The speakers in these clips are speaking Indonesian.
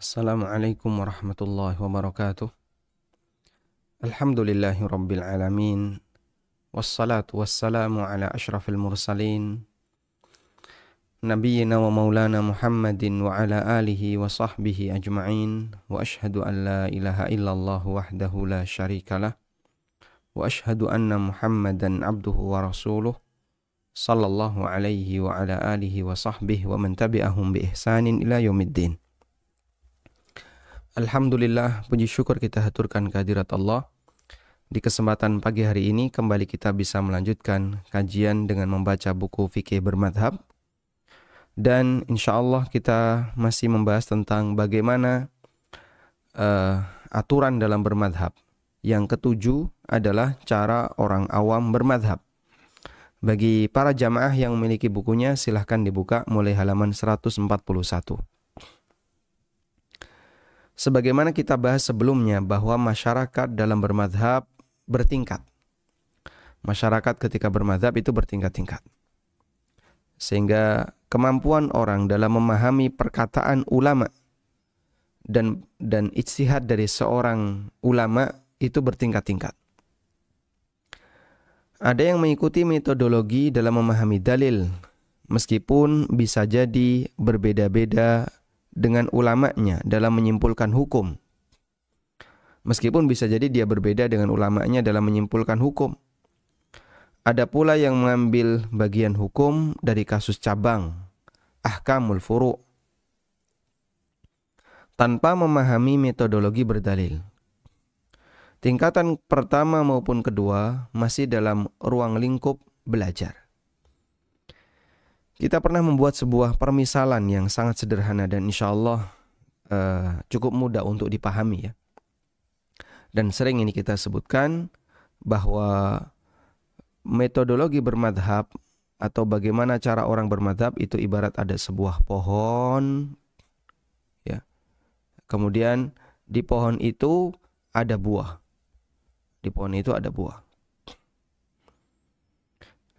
Assalamualaikum warahmatullahi wabarakatuh. Alhamdulillahi rabbil alamin. Wassalatu wassalamu ala ashrafil mursalin. Nabiyyina wa maulana Muhammadin wa ala alihi wa sahbihi ajma'in. Wa ashhadu an la ilaha illallah wahdahu la syarikalah. Wa ashhadu anna Muhammadan abduhu wa rasuluh. Sallallahu alaihi wa ala alihi wa sahbihi wa man tabi'ahum bi ihsanin ila yaumiddin. Alhamdulillah, puji syukur kita haturkan kehadirat Allah. Di kesempatan pagi hari ini kembali kita bisa melanjutkan kajian dengan membaca buku fikih bermadhab. Dan insya Allah kita masih membahas tentang bagaimana aturan dalam bermadhab. Yang ketujuh adalah cara orang awam bermadhab. Bagi para jamaah yang memiliki bukunya, silahkan dibuka mulai halaman 141. Sebagaimana kita bahas sebelumnya bahwa masyarakat dalam bermadhab bertingkat. Masyarakat ketika bermadhab itu bertingkat-tingkat. Sehingga kemampuan orang dalam memahami perkataan ulama dan ijtihad dari seorang ulama itu bertingkat-tingkat. Ada yang mengikuti metodologi dalam memahami dalil, meskipun bisa jadi berbeda-beda dengan ulamanya dalam menyimpulkan hukum. Meskipun bisa jadi dia berbeda dengan ulamanya dalam menyimpulkan hukum. Ada pula yang mengambil bagian hukum dari kasus cabang, ahkamul furu', tanpa memahami metodologi berdalil. Tingkatan pertama maupun kedua masih dalam ruang lingkup belajar. Kita pernah membuat sebuah permisalan yang sangat sederhana dan insya Allah cukup mudah untuk dipahami ya. Dan sering ini kita sebutkan bahwa metodologi bermadhab atau bagaimana cara orang bermadhab itu ibarat ada sebuah pohon ya. Kemudian di pohon itu ada buah. Di pohon itu ada buah.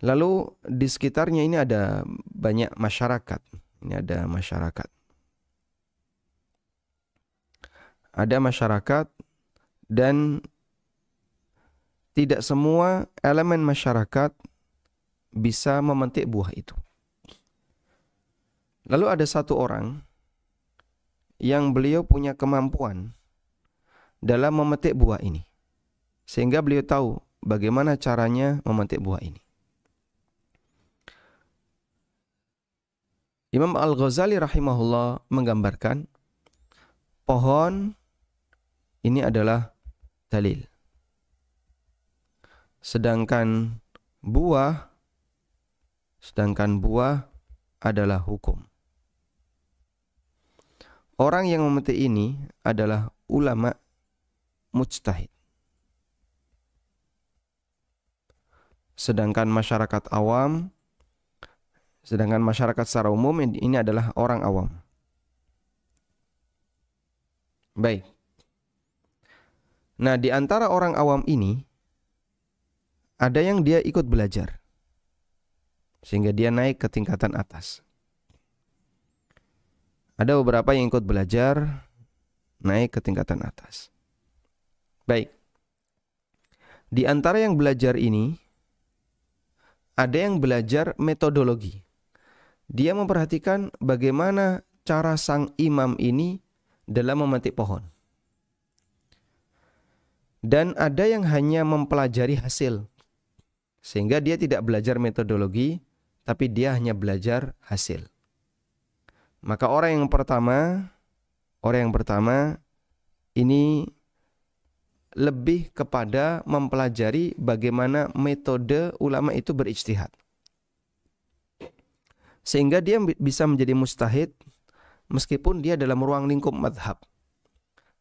Lalu di sekitarnya ini ada banyak masyarakat. Ini ada masyarakat. Ada masyarakat dan tidak semua elemen masyarakat bisa memetik buah itu. Lalu ada satu orang yang beliau punya kemampuan dalam memetik buah ini. Sehingga beliau tahu bagaimana caranya memetik buah ini. Imam Al-Ghazali rahimahullah menggambarkan pohon ini adalah dalil. Sedangkan buah adalah hukum. Orang yang memetik ini adalah ulama mujtahid. Sedangkan masyarakat secara umum ini adalah orang awam. Baik. Nah, di antara orang awam ini ada yang dia ikut belajar sehingga dia naik ke tingkatan atas. Ada beberapa yang ikut belajar naik ke tingkatan atas. Baik. Di antara yang belajar ini ada yang belajar metodologi. Dia memperhatikan bagaimana cara sang imam ini dalam memetik pohon. Dan ada yang hanya mempelajari hasil. Sehingga dia tidak belajar metodologi, tapi dia hanya belajar hasil. Maka orang yang pertama ini lebih kepada mempelajari bagaimana metode ulama itu berijtihad. Sehingga dia bisa menjadi mujtahid meskipun dia dalam ruang lingkup madhab.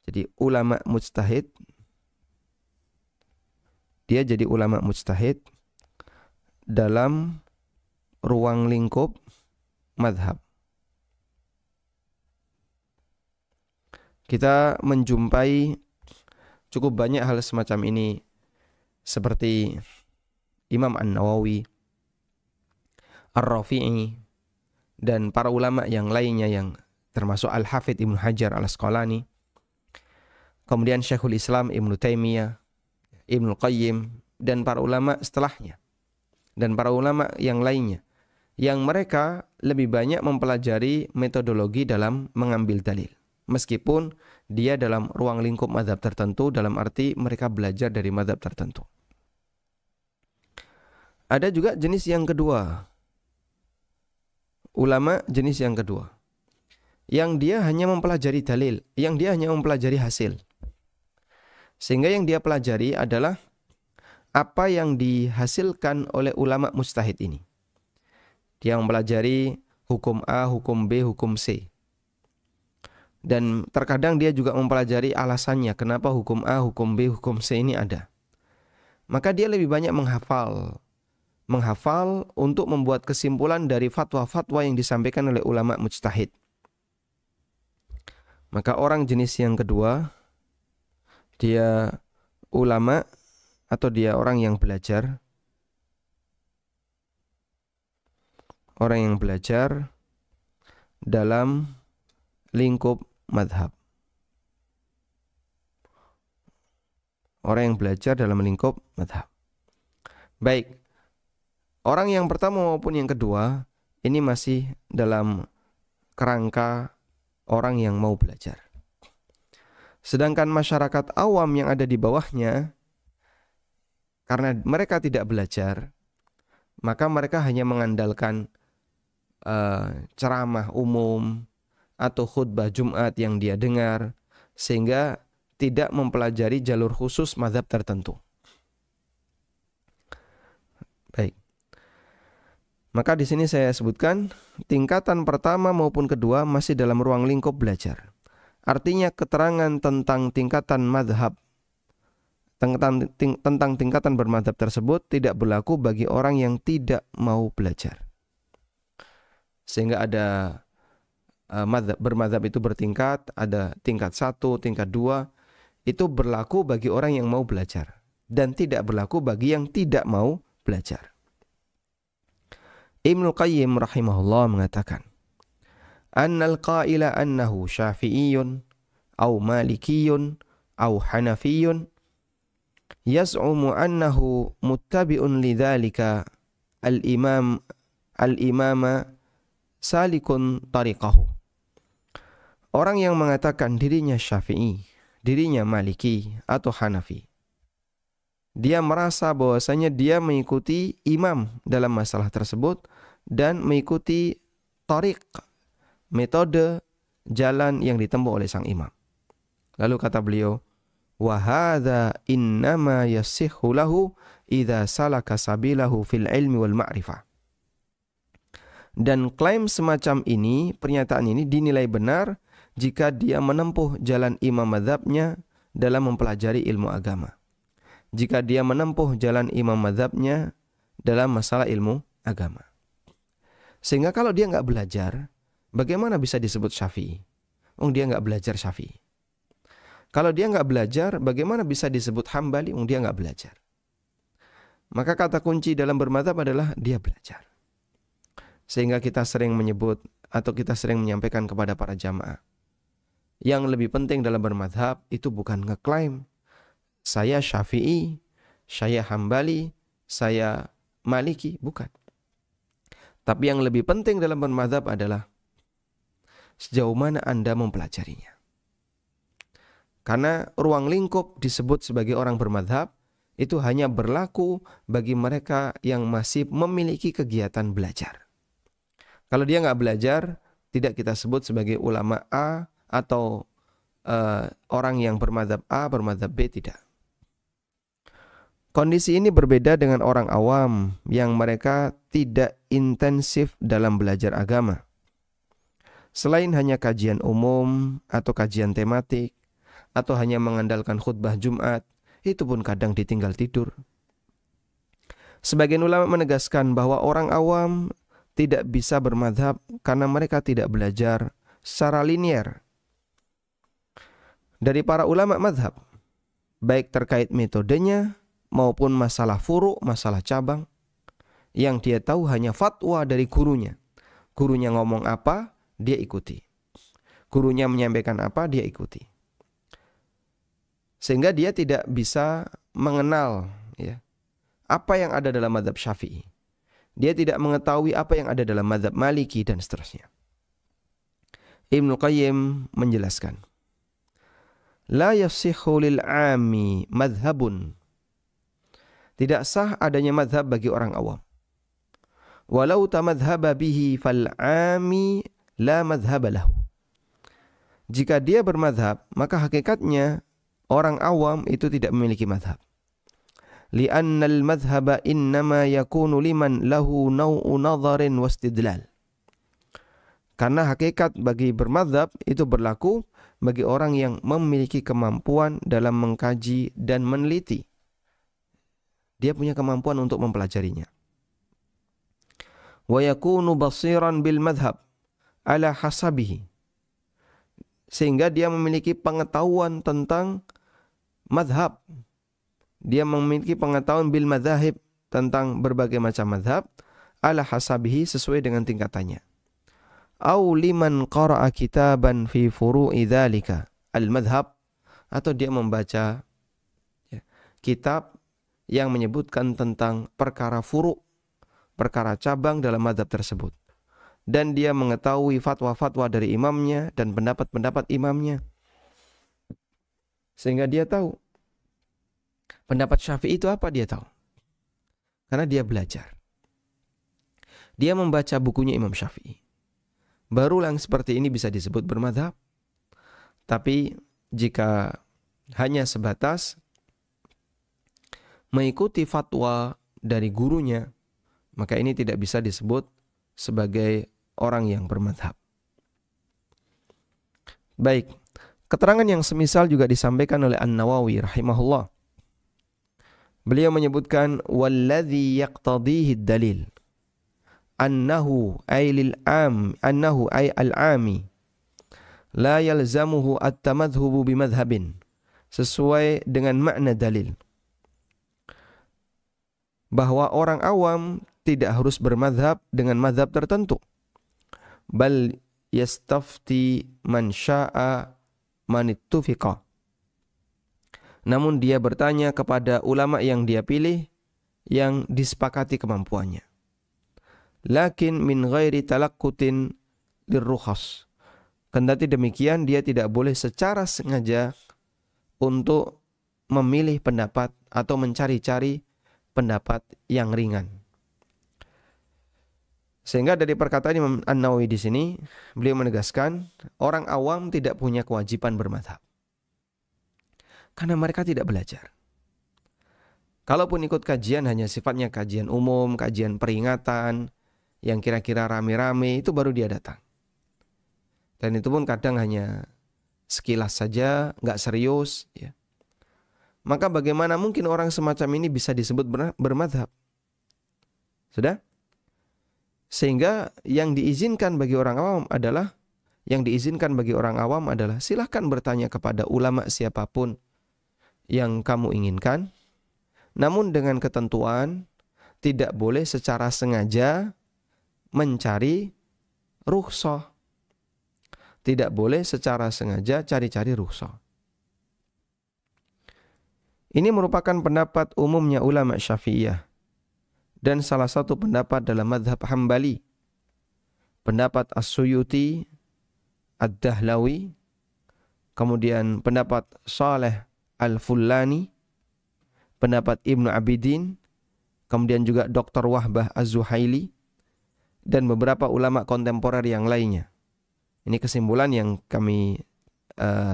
Jadi ulama mujtahid, dia jadi ulama mujtahid dalam ruang lingkup madhab. Kita menjumpai cukup banyak hal semacam ini seperti Imam An-Nawawi, Ar-Rafi'i, dan para ulama yang lainnya yang termasuk Al-Hafidh Ibnu Hajar Al-Asqalani, kemudian Syekhul Islam Ibnu Taimiyah, Ibnu Qayyim, dan para ulama setelahnya, dan para ulama yang lainnya, yang mereka lebih banyak mempelajari metodologi dalam mengambil dalil. Meskipun dia dalam ruang lingkup mazhab tertentu, dalam arti mereka belajar dari mazhab tertentu. Ada juga jenis yang kedua, ulama jenis yang kedua, yang dia hanya mempelajari dalil, yang dia hanya mempelajari hasil. Sehingga yang dia pelajari adalah apa yang dihasilkan oleh ulama mujtahid ini. Dia mempelajari hukum A, hukum B, hukum C. Dan terkadang dia juga mempelajari alasannya kenapa hukum A, hukum B, hukum C ini ada. Maka dia lebih banyak menghafal untuk membuat kesimpulan dari fatwa-fatwa yang disampaikan oleh ulama mujtahid. Maka orang jenis yang kedua, dia ulama atau dia orang yang belajar. Orang yang belajar dalam lingkup madhab. Orang yang belajar dalam lingkup madhab. Baik, orang yang pertama maupun yang kedua ini masih dalam kerangka orang yang mau belajar. Sedangkan masyarakat awam yang ada di bawahnya, karena mereka tidak belajar, maka mereka hanya mengandalkan ceramah umum atau khutbah Jumat yang dia dengar, sehingga tidak mempelajari jalur khusus mazhab tertentu. Baik. Maka di sini saya sebutkan tingkatan pertama maupun kedua masih dalam ruang lingkup belajar. Artinya keterangan tentang tingkatan mazhab, tentang tingkatan bermadzhab tersebut tidak berlaku bagi orang yang tidak mau belajar. Sehingga ada bermadzhab itu bertingkat, ada tingkat 1, tingkat 2, itu berlaku bagi orang yang mau belajar dan tidak berlaku bagi yang tidak mau belajar. Ibnu Qayyim rahimahullah mengatakan, annal qaila annahu syafi'iyyun au malikiyyun au hanafiyyun yaz'umu annahu muttabi'un lidzalika al-imama salikun tariqahu. Orang yang mengatakan dirinya Syafi'i, dirinya Maliki atau Hanafi, dia merasa bahwasanya dia mengikuti imam dalam masalah tersebut dan mengikuti tariq, metode, jalan yang ditempuh oleh sang imam. Lalu kata beliau, wa hadza innama yasihhu lahu idza salaka sabilahu fil ilmi wal ma'rifah. Dan klaim semacam ini, pernyataan ini dinilai benar jika dia menempuh jalan imam mazhabnya dalam mempelajari ilmu agama. Jika dia menempuh jalan imam mazhabnya dalam masalah ilmu agama. Sehingga kalau dia nggak belajar, bagaimana bisa disebut Syafi'i? Dia nggak belajar Syafi'i. Kalau dia nggak belajar, bagaimana bisa disebut Hambali? Dia nggak belajar. Maka kata kunci dalam bermadzhab adalah dia belajar. Sehingga kita sering menyebut atau kita sering menyampaikan kepada para jamaah, yang lebih penting dalam bermadzhab itu bukan ngeklaim saya Syafi'i, saya Hambali, saya Maliki, bukan. Tapi yang lebih penting dalam bermadzhab adalah sejauh mana Anda mempelajarinya. Karena ruang lingkup disebut sebagai orang bermadzhab itu hanya berlaku bagi mereka yang masih memiliki kegiatan belajar. Kalau dia nggak belajar, tidak kita sebut sebagai ulama A atau orang yang bermadzhab A, bermadzhab B, tidak. Kondisi ini berbeda dengan orang awam yang mereka tidak intensif dalam belajar agama. Selain hanya kajian umum atau kajian tematik, atau hanya mengandalkan khutbah Jumat, itu pun kadang ditinggal tidur. Sebagian ulama menegaskan bahwa orang awam tidak bisa bermadzhab karena mereka tidak belajar secara linier dari para ulama mazhab, baik terkait metodenya maupun masalah furu', masalah cabang, yang dia tahu hanya fatwa dari gurunya. Gurunya ngomong apa, dia ikuti. Gurunya menyampaikan apa, dia ikuti. Sehingga dia tidak bisa mengenal ya, apa yang ada dalam mazhab Syafi'i. Dia tidak mengetahui apa yang ada dalam mazhab Maliki dan seterusnya. Ibnu Qayyim menjelaskan, la yasihhu lil 'ami madhhabun. Tidak sah adanya madhab bagi orang awam. Walau tamadhhaba bihi fal 'ami la madhhaba lahu. Jika dia bermadhab, maka hakikatnya orang awam itu tidak memiliki madhab. Li'anna al-madhhaba innama yakunu liman lahu naw'u nadharin wastidlal. Karena hakikat bagi bermadhab itu berlaku bagi orang yang memiliki kemampuan dalam mengkaji dan meneliti. Dia punya kemampuan untuk mempelajarinya. Wa yakunu basiran bil madhab ala hasabihi. Sehingga dia memiliki pengetahuan tentang madhab. Dia memiliki pengetahuan bil madhahib, tentang berbagai macam madhab, ala hasabihi, sesuai dengan tingkatannya. Au liman qara'a kitaban fi furu'i dzalika al-madhhab, atau dia membaca ya, kitab yang menyebutkan tentang perkara furu', perkara cabang dalam madhab tersebut, dan dia mengetahui fatwa-fatwa dari imamnya dan pendapat-pendapat imamnya, sehingga dia tahu pendapat Syafi'i itu apa, dia tahu karena dia belajar. Dia membaca bukunya Imam Syafi'i. Baru yang seperti ini bisa disebut bermadhab. Tapi jika hanya sebatas mengikuti fatwa dari gurunya, maka ini tidak bisa disebut sebagai orang yang bermadhab. Baik, keterangan yang semisal juga disampaikan oleh An-Nawawi rahimahullah. Beliau menyebutkan walladzi yaqtadihi ad-dalil annahu ay al-ami la yalzamuhu at-tamadhhubu bimadhhabin, sesuai dengan makna dalil bahwa orang awam tidak harus bermadhab dengan madhab tertentu, bal yastafti man sya'a man ittufiqa, namun dia bertanya kepada ulama yang dia pilih yang disepakati kemampuannya. Lakin min ghairi talaqqutin lirrukhas. Kendati demikian, dia tidak boleh secara sengaja untuk memilih pendapat atau mencari-cari pendapat yang ringan. Sehingga dari perkataan Imam An-Nawawi di sini, beliau menegaskan orang awam tidak punya kewajiban bermadhab karena mereka tidak belajar. Kalaupun ikut kajian, hanya sifatnya kajian umum, kajian peringatan yang kira-kira rame-rame, itu baru dia datang. Dan itu pun kadang hanya sekilas saja, nggak serius ya. Maka bagaimana mungkin orang semacam ini bisa disebut bermadhab? Sudah? Sehingga yang diizinkan bagi orang awam adalah silahkan bertanya kepada ulama siapapun yang kamu inginkan, namun dengan ketentuan tidak boleh secara sengaja mencari rukhsah. Tidak boleh secara sengaja cari-cari rukhsah. Ini merupakan pendapat umumnya ulama Syafi'iyah dan salah satu pendapat dalam mazhab Hambali. Pendapat As-Suyuti, Ad-Dahlawi, kemudian pendapat Saleh Al-Fullani, pendapat Ibnu Abidin, kemudian juga Dr. Wahbah Az-Zuhaili, dan beberapa ulama kontemporer yang lainnya. Ini kesimpulan yang kami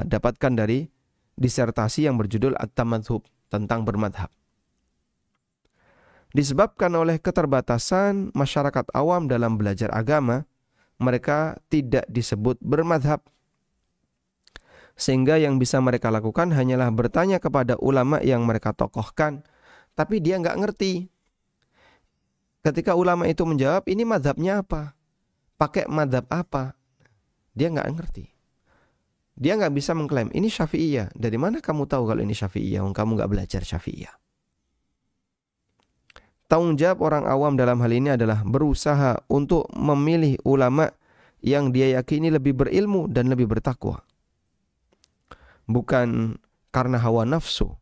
dapatkan dari disertasi yang berjudul At-Tamadhub, tentang bermadhab. Disebabkan oleh keterbatasan masyarakat awam dalam belajar agama, mereka tidak disebut bermadhab. Sehingga yang bisa mereka lakukan hanyalah bertanya kepada ulama yang mereka tokohkan, tapi dia nggak ngerti. Ketika ulama itu menjawab, ini madhabnya apa? Pakai madhab apa? Dia nggak ngerti. Dia nggak bisa mengklaim, ini Syafi'iyah. Dari mana kamu tahu kalau ini Syafi'iyah? Kamu nggak belajar Syafi'iyah. Tanggung jawab orang awam dalam hal ini adalah berusaha untuk memilih ulama yang dia yakini lebih berilmu dan lebih bertakwa. Bukan karena hawa nafsu.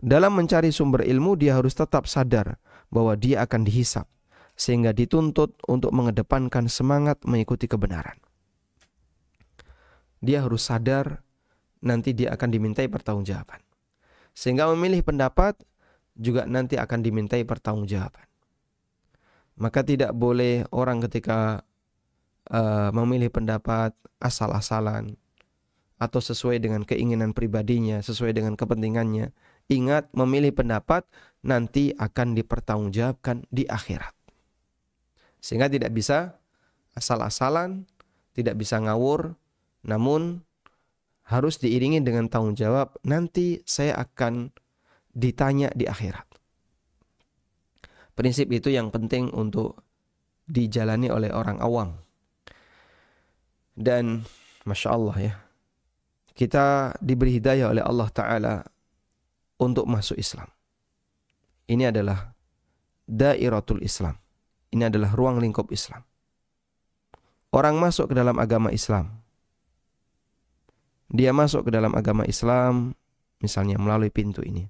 Dalam mencari sumber ilmu dia harus tetap sadar bahwa dia akan dihisap, sehingga dituntut untuk mengedepankan semangat mengikuti kebenaran. Dia harus sadar nanti dia akan dimintai pertanggungjawaban. Sehingga memilih pendapat juga nanti akan dimintai pertanggungjawaban. Maka tidak boleh orang ketika memilih pendapat asal-asalan atau sesuai dengan keinginan pribadinya, sesuai dengan kepentingannya. Ingat, memilih pendapat nanti akan dipertanggungjawabkan di akhirat. Sehingga tidak bisa asal-asalan, tidak bisa ngawur, namun harus diiringi dengan tanggung jawab, nanti saya akan ditanya di akhirat. Prinsip itu yang penting untuk dijalani oleh orang awam. Dan Masya Allah ya, kita diberi hidayah oleh Allah Ta'ala untuk masuk Islam. Ini adalah dairatul Islam. Ini adalah ruang lingkup Islam. Orang masuk ke dalam agama Islam. Dia masuk ke dalam agama Islam misalnya melalui pintu ini.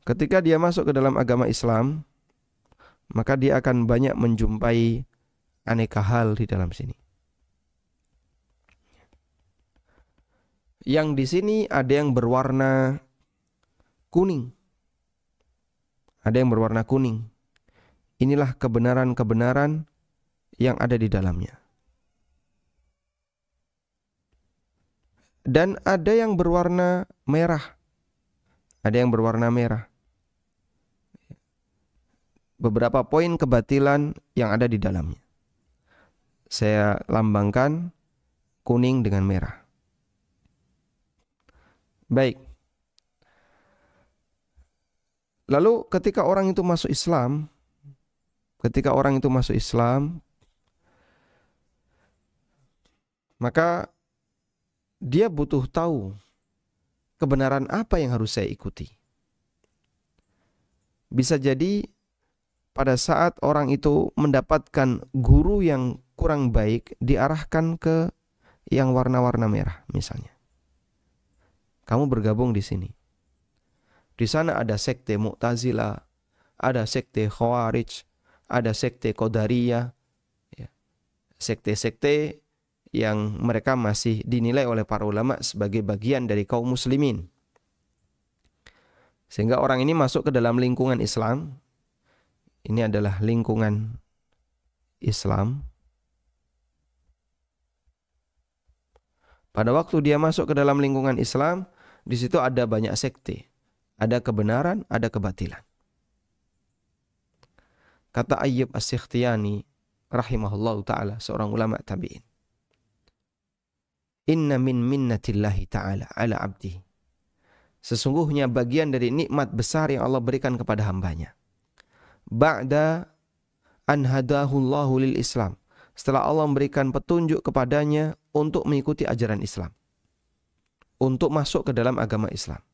Ketika dia masuk ke dalam agama Islam, maka dia akan banyak menjumpai aneka hal di dalam sini. Yang di sini ada yang berwarna kuning. Ada yang berwarna kuning. Inilah kebenaran-kebenaran yang ada di dalamnya. Dan ada yang berwarna merah. Ada yang berwarna merah. Beberapa poin kebatilan yang ada di dalamnya. Saya lambangkan kuning dengan merah. Baik. Lalu ketika orang itu masuk Islam, maka dia butuh tahu kebenaran apa yang harus saya ikuti. Bisa jadi pada saat orang itu mendapatkan guru yang kurang baik, diarahkan ke yang warna-warna merah misalnya. Kamu bergabung di sini. Di sana ada sekte Mu'tazilah, ada sekte Khawarij, ada sekte Qadariyah, ya. Sekte-sekte yang mereka masih dinilai oleh para ulama sebagai bagian dari kaum muslimin. Sehingga orang ini masuk ke dalam lingkungan Islam. Ini adalah lingkungan Islam. Pada waktu dia masuk ke dalam lingkungan Islam, di situ ada banyak sekte. Ada kebenaran, ada kebatilan. Kata Ayyub As-Sikhtiyani rahimahullahu ta'ala, seorang ulama tabi'in. Inna min minnatillahi ta'ala ala abdihi. Sesungguhnya bagian dari nikmat besar yang Allah berikan kepada hambanya. Ba'da an hadahullahu lil Islam. Setelah Allah memberikan petunjuk kepadanya untuk mengikuti ajaran Islam. Untuk masuk ke dalam agama Islam.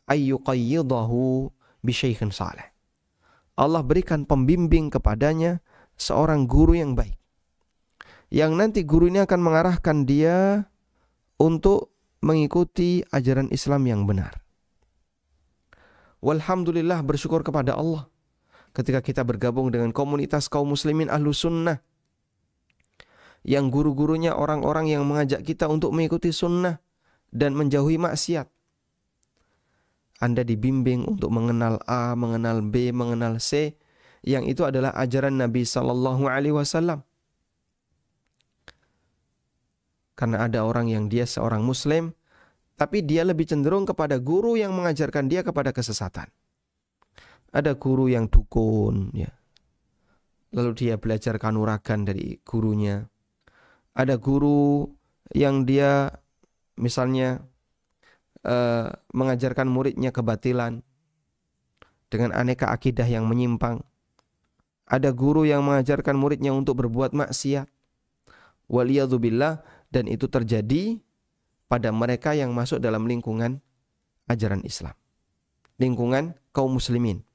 Ayyuqayyidahu bisyaikhin salih. Allah berikan pembimbing kepadanya seorang guru yang baik. Yang nanti guru ini akan mengarahkan dia untuk mengikuti ajaran Islam yang benar. Walhamdulillah, bersyukur kepada Allah ketika kita bergabung dengan komunitas kaum muslimin ahlu sunnah, yang guru-gurunya orang-orang yang mengajak kita untuk mengikuti sunnah dan menjauhi maksiat. Anda dibimbing untuk mengenal A, mengenal B, mengenal C, yang itu adalah ajaran Nabi Sallallahu Alaihi Wasallam. Karena ada orang yang dia seorang Muslim, tapi dia lebih cenderung kepada guru yang mengajarkan dia kepada kesesatan. Ada guru yang dukun, ya. Lalu dia belajar kanuragan dari gurunya. Ada guru yang dia misalnya mengajarkan muridnya kebatilan dengan aneka akidah yang menyimpang. Ada guru yang mengajarkan muridnya untuk berbuat maksiat. Waliyadzubillah, dan itu terjadi pada mereka yang masuk dalam lingkungan ajaran Islam. Lingkungan kaum muslimin.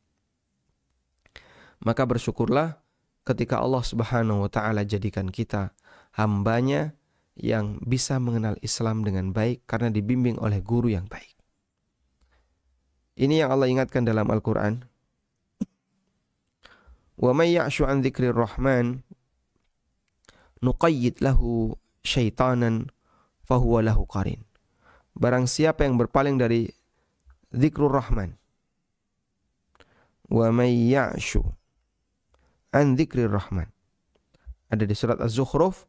Maka bersyukurlah ketika Allah Subhanahu wa taala jadikan kita hambanya yang bisa mengenal Islam dengan baik karena dibimbing oleh guru yang baik. Ini yang Allah ingatkan dalam Al-Qur'an. Wa may ya'shu an dzikrir rahman nuqayyid lahu syaitanan fahuwa lahu qarin. Barang siapa yang berpaling dari zikrur rahman, wa may ya'shu an dzikrir rahman, ada di surat Az-Zukhruf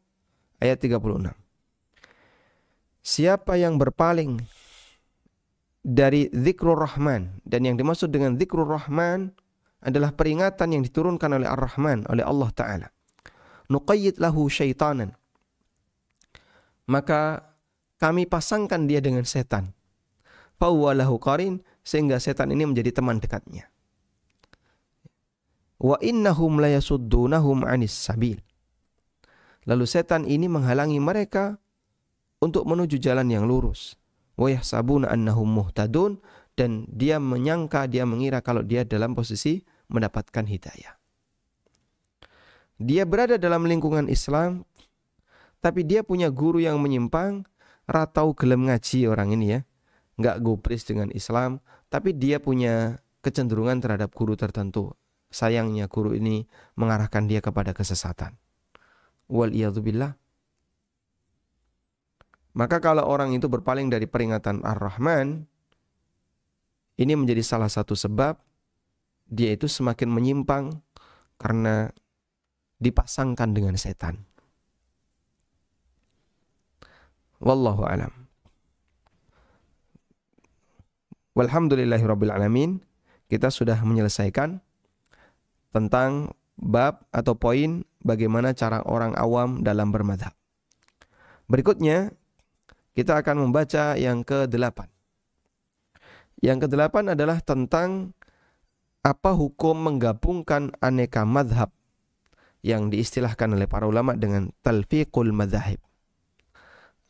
ayat 36. Siapa yang berpaling dari zikrur rahman, dan yang dimaksud dengan zikrur rahman adalah peringatan yang diturunkan oleh Ar-Rahman, oleh Allah Ta'ala. Nuqayyid lahu syaitanan, maka kami pasangkan dia dengan setan. Fahuwa lahu qarin, sehingga setan ini menjadi teman dekatnya. Wa innahum la yasuddunahum 'anis sabil. Lalu setan ini menghalangi mereka untuk menuju jalan yang lurus. Wa yahsabuna annahum muhtadun, dan dia menyangka, dia mengira kalau dia dalam posisi mendapatkan hidayah. Dia berada dalam lingkungan Islam, tapi dia punya guru yang menyimpang, ratau gelem ngaji orang ini ya. Enggak gubris dengan Islam, tapi dia punya kecenderungan terhadap guru tertentu. Sayangnya guru ini mengarahkan dia kepada kesesatan. Waliyadzubillah. Maka kalau orang itu berpaling dari peringatan Ar-Rahman, ini menjadi salah satu sebab dia itu semakin menyimpang karena dipasangkan dengan setan. Wallahu a'lam. Walhamdulillahirabbil alamin. Kita sudah menyelesaikan tentang bab atau poin bagaimana cara orang awam dalam bermadzhab. Berikutnya kita akan membaca yang ke-8. Yang ke-8 adalah tentang apa hukum menggabungkan aneka madhab yang diistilahkan oleh para ulama dengan talfiqul madzahib.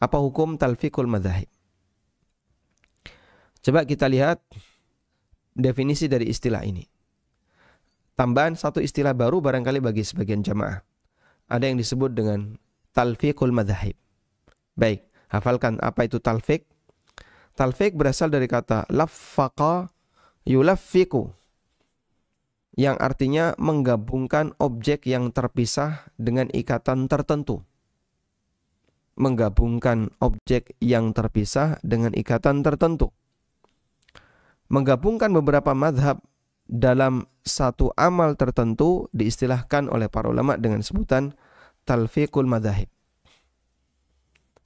Apa hukum talfiqul madzahib? Coba kita lihat definisi dari istilah ini. Tambahan satu istilah baru barangkali bagi sebagian jamaah. Ada yang disebut dengan talfiqul madzahib. Baik, hafalkan apa itu talfiq. Talfiq berasal dari kata laffaqa yulaffiqu, yang artinya menggabungkan objek yang terpisah dengan ikatan tertentu. Menggabungkan objek yang terpisah dengan ikatan tertentu. Menggabungkan beberapa madhab dalam satu amal tertentu diistilahkan oleh para ulama dengan sebutan talfiqul madzahib.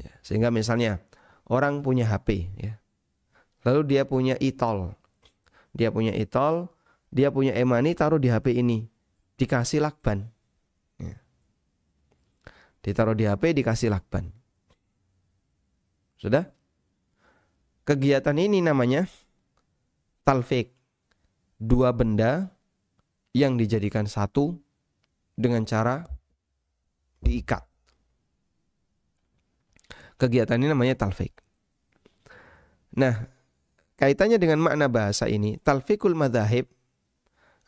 Ya, sehingga misalnya orang punya HP, ya. Lalu dia punya e-tol. Dia punya e-tol, dia punya e-money, taruh di HP ini, dikasih lakban. Ya. Ditaruh di HP, dikasih lakban. Sudah? Kegiatan ini namanya talfiq. Dua benda yang dijadikan satu dengan cara diikat. Kegiatan ini namanya talfiq. Nah, kaitannya dengan makna bahasa ini, talfiqul madzahib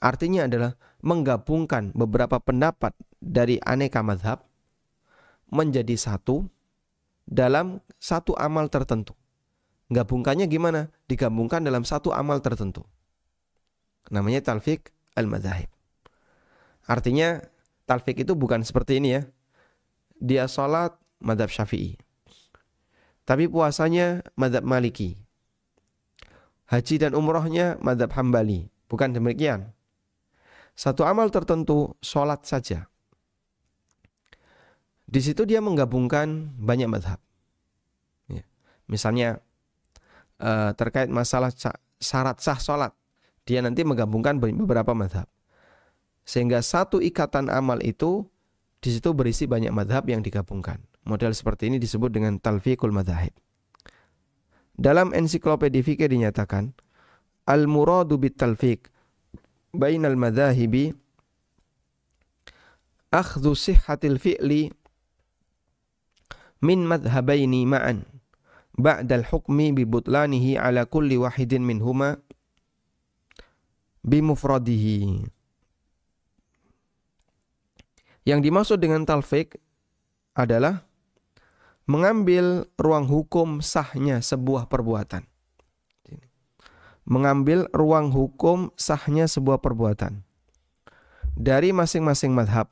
artinya adalah menggabungkan beberapa pendapat dari aneka mazhab menjadi satu dalam satu amal tertentu. Gabungkannya gimana? Digabungkan dalam satu amal tertentu. Namanya talfiq al-madzahib. Artinya talfiq itu bukan seperti ini ya. Dia sholat mazhab Syafi'i, tapi puasanya mazhab Maliki. Haji dan umrohnya mazhab Hambali. Bukan demikian. Satu amal tertentu, sholat saja. Di situ dia menggabungkan banyak mazhab. Ya. Misalnya terkait masalah syarat sah sholat, dia nanti menggabungkan beberapa mazhab. Sehingga satu ikatan amal itu di situ berisi banyak mazhab yang digabungkan. Model seperti ini disebut dengan talfiqul madzahib. Dalam ensiklopedia fikih dinyatakan, al-muradu bit talfiq bainal madzahibi akhdhu sihhatil fi'li min madhhabaini ma'an ba'dal hukmi bi butlanihi ala kulli wahidin minhuma bimufradihi. Yang dimaksud dengan talfik adalah mengambil ruang hukum sahnya sebuah perbuatan. Mengambil ruang hukum sahnya sebuah perbuatan dari masing-masing madhab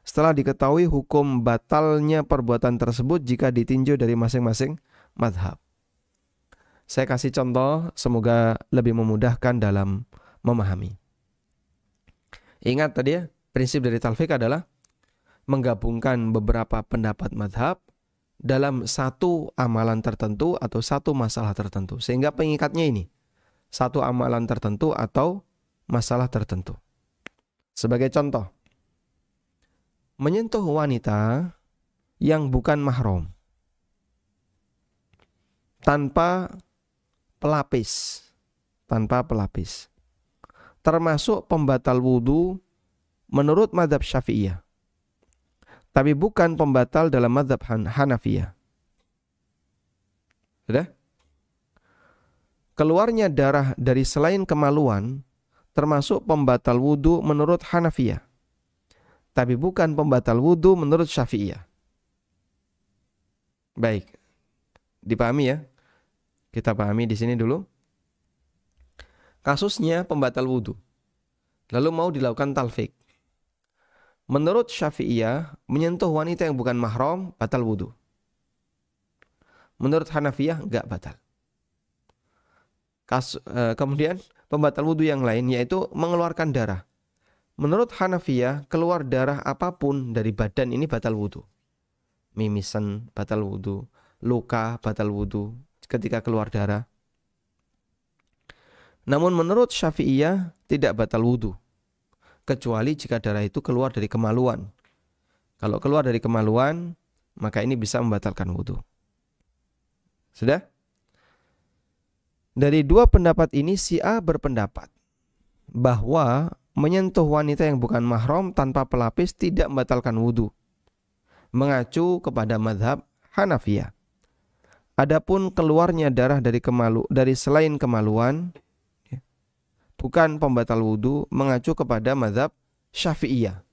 setelah diketahui hukum batalnya perbuatan tersebut jika ditinjau dari masing-masing madhab. Saya kasih contoh semoga lebih memudahkan dalam memahami. Ingat tadi ya, prinsip dari talfik adalah menggabungkan beberapa pendapat madhab dalam satu amalan tertentu atau satu masalah tertentu. Sehingga pengikatnya ini, satu amalan tertentu atau masalah tertentu. Sebagai contoh, menyentuh wanita yang bukan mahram tanpa pelapis, termasuk pembatal wudu menurut mazhab Syafi'iyah, tapi bukan pembatal dalam mazhab Hanafiyah. Sudah? Keluarnya darah dari selain kemaluan termasuk pembatal wudu menurut Hanafiyah, tapi bukan pembatal wudu menurut Syafi'iyah. Baik, dipahami ya? Kita pahami di sini dulu. Kasusnya pembatal wudu, lalu mau dilakukan talfik. Menurut Syafi'iyah, menyentuh wanita yang bukan mahram batal wudu. Menurut Hanafiyah enggak batal. Kemudian pembatal wudu yang lain yaitu mengeluarkan darah. Menurut Hanafiyah, keluar darah apapun dari badan ini batal wudu. Mimisan batal wudu, luka batal wudu ketika keluar darah. Namun menurut Syafi'iyah tidak batal wudu, kecuali jika darah itu keluar dari kemaluan. Kalau keluar dari kemaluan, maka ini bisa membatalkan wudu. Sudah? Dari dua pendapat ini, si A berpendapat bahwa menyentuh wanita yang bukan mahram tanpa pelapis tidak membatalkan wudu, mengacu kepada mazhab Hanafiyah. Adapun keluarnya darah dari selain kemaluan bukan pembatal wudu, mengacu kepada mazhab Syafi'iyah.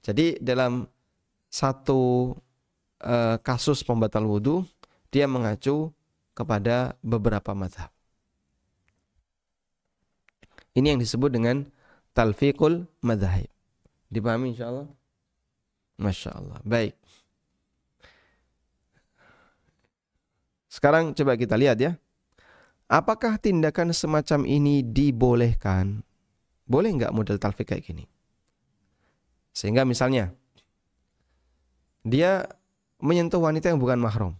Jadi dalam satu kasus pembatal wudu, dia mengacu kepada beberapa mazhab. Ini yang disebut dengan talfiqul madzahib. Dipahami insyaallah? Masya Allah. Baik. Sekarang coba kita lihat ya. Apakah tindakan semacam ini dibolehkan? Boleh nggak model talfik kayak gini? Sehingga misalnya dia menyentuh wanita yang bukan mahram,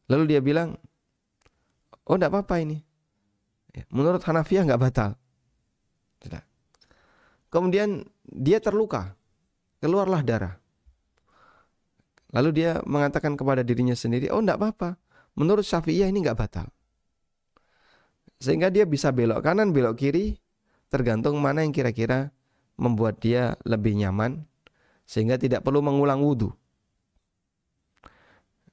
lalu dia bilang, oh enggak apa-apa ini, menurut Hanafiyah enggak batal. Tidak. Kemudian dia terluka, keluarlah darah, lalu dia mengatakan kepada dirinya sendiri, oh enggak apa-apa, menurut Syafi'iyah ini enggak batal. Sehingga dia bisa belok kanan, belok kiri, tergantung mana yang kira-kira membuat dia lebih nyaman, sehingga tidak perlu mengulang wudu.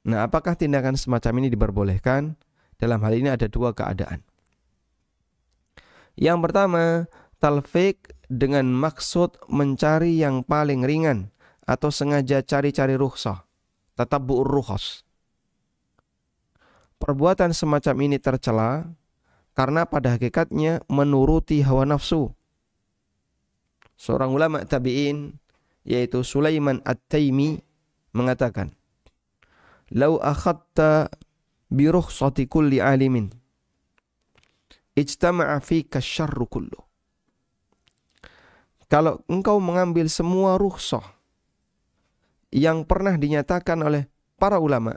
Nah, apakah tindakan semacam ini diperbolehkan? Dalam hal ini ada dua keadaan. Yang pertama, talfik dengan maksud mencari yang paling ringan atau sengaja cari-cari rukhsah, tatabbu'ur rukhas. Perbuatan semacam ini tercela karena pada hakikatnya menuruti hawa nafsu. Seorang ulama tabi'in yaitu Sulaiman At-Taimi mengatakan, "Lau akhadta bi rukhsati kulli alimin ijtama'a fika syarru kullu." Kalau engkau mengambil semua rukhsah yang pernah dinyatakan oleh para ulama,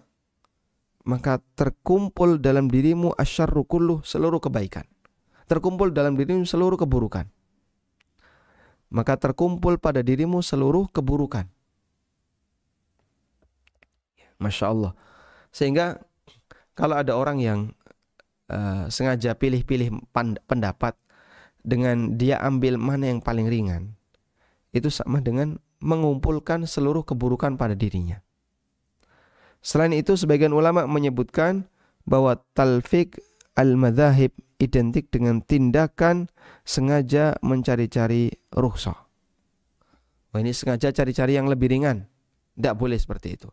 maka terkumpul dalam dirimu asyarru kullu, seluruh kebaikan. Terkumpul dalam dirimu seluruh keburukan. Maka terkumpul pada dirimu seluruh keburukan. Masya Allah. Sehingga kalau ada orang yang sengaja pilih-pilih pendapat dengan dia ambil mana yang paling ringan, itu sama dengan mengumpulkan seluruh keburukan pada dirinya. Selain itu, sebagian ulama menyebutkan bahwa talfik al-madzahib identik dengan tindakan sengaja mencari-cari rukhsah. Wah, ini sengaja cari-cari yang lebih ringan. Tidak boleh seperti itu.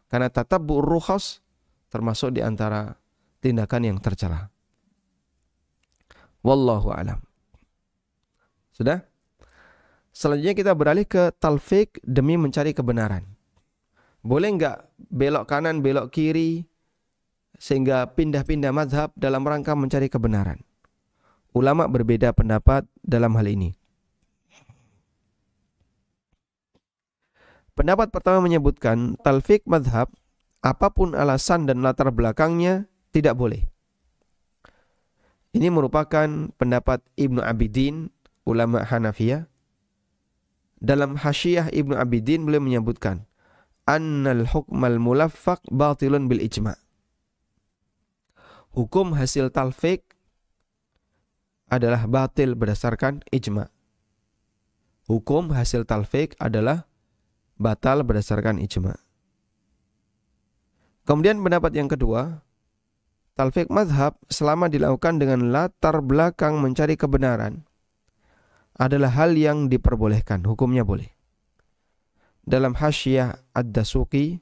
Karena tatabbu'ur rukhas termasuk di antara tindakan yang tercela. Wallahu a'lam. Sudah? Selanjutnya kita beralih ke talfik demi mencari kebenaran. Boleh enggak belok kanan, belok kiri, sehingga pindah-pindah mazhab dalam rangka mencari kebenaran? Ulama berbeda pendapat dalam hal ini. Pendapat pertama menyebutkan talfik mazhab, apapun alasan dan latar belakangnya, tidak boleh. Ini merupakan pendapat Ibnu Abidin, ulama Hanafiyah. Dalam Hasyiyah Ibnu Abidin beliau menyebutkan annal hukmal mulaffaq batilun bil ijma'. Hukum hasil talfik adalah batil berdasarkan ijma'. Hukum hasil talfik adalah batal berdasarkan ijma'. Kemudian pendapat yang kedua, talfik mazhab selama dilakukan dengan latar belakang mencari kebenaran adalah hal yang diperbolehkan, hukumnya boleh. Dalam Hasyiyah Ad-Dasuqi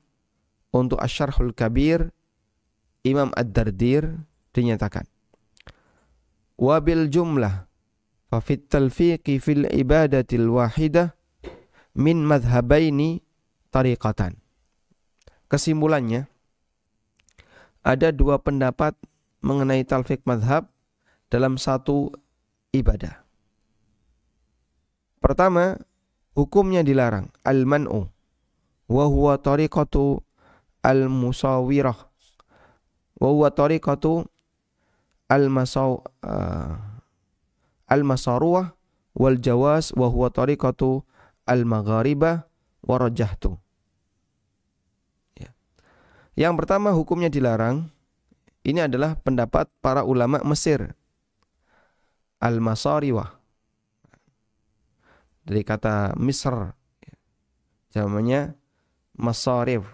untuk Asy-Syarhul Kabir, Imam Ad-Dardir dinyatakan, wabil jumlah fa fit talfiqi fil ibadatil wahidah min madhhabaini tariqatan. Kesimpulannya, ada dua pendapat mengenai talfik madhab dalam satu ibadah. Pertama, hukumnya dilarang, al-man'u, wa huwa tariqatu al-musawirah, wa huwa tariqatu al-masaruwah wal jawaz, wa huwa tariqatu al-magharibah wa rajahtu. Ya. Yang pertama hukumnya dilarang, ini adalah pendapat para ulama Mesir, al-masariwah, dari kata Misr, namanya masarif.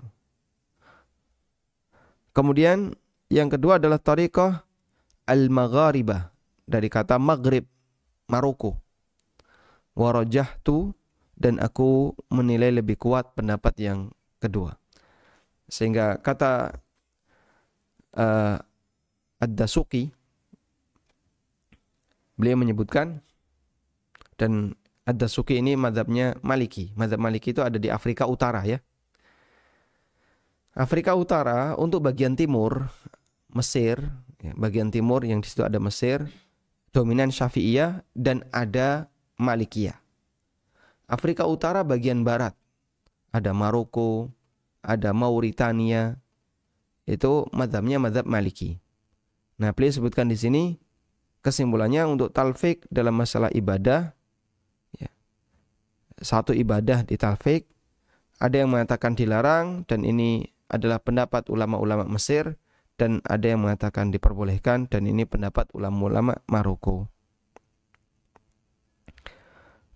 Kemudian yang kedua adalah tariqah al-magharibah, dari kata Maghrib, Maroko. Warajahtu, dan aku menilai lebih kuat pendapat yang kedua. Sehingga kata Ad-Dasuqi, beliau menyebutkan, dan Ad-Dasuqi ini mazhabnya Maliki. Mazhab Maliki itu ada di Afrika Utara ya. Afrika Utara untuk bagian timur, Mesir, ya, bagian timur yang di situ ada Mesir, dominan Syafi'iyah dan ada Malikiyah. Afrika Utara bagian barat, ada Maroko, ada Mauritania, itu mazhabnya mazhab Maliki. Nah, beliau sebutkan di sini kesimpulannya untuk talfik dalam masalah ibadah, ya, satu ibadah di talfik, ada yang mengatakan dilarang dan ini adalah pendapat ulama-ulama Mesir, dan ada yang mengatakan diperbolehkan dan ini pendapat ulama-ulama Maroko.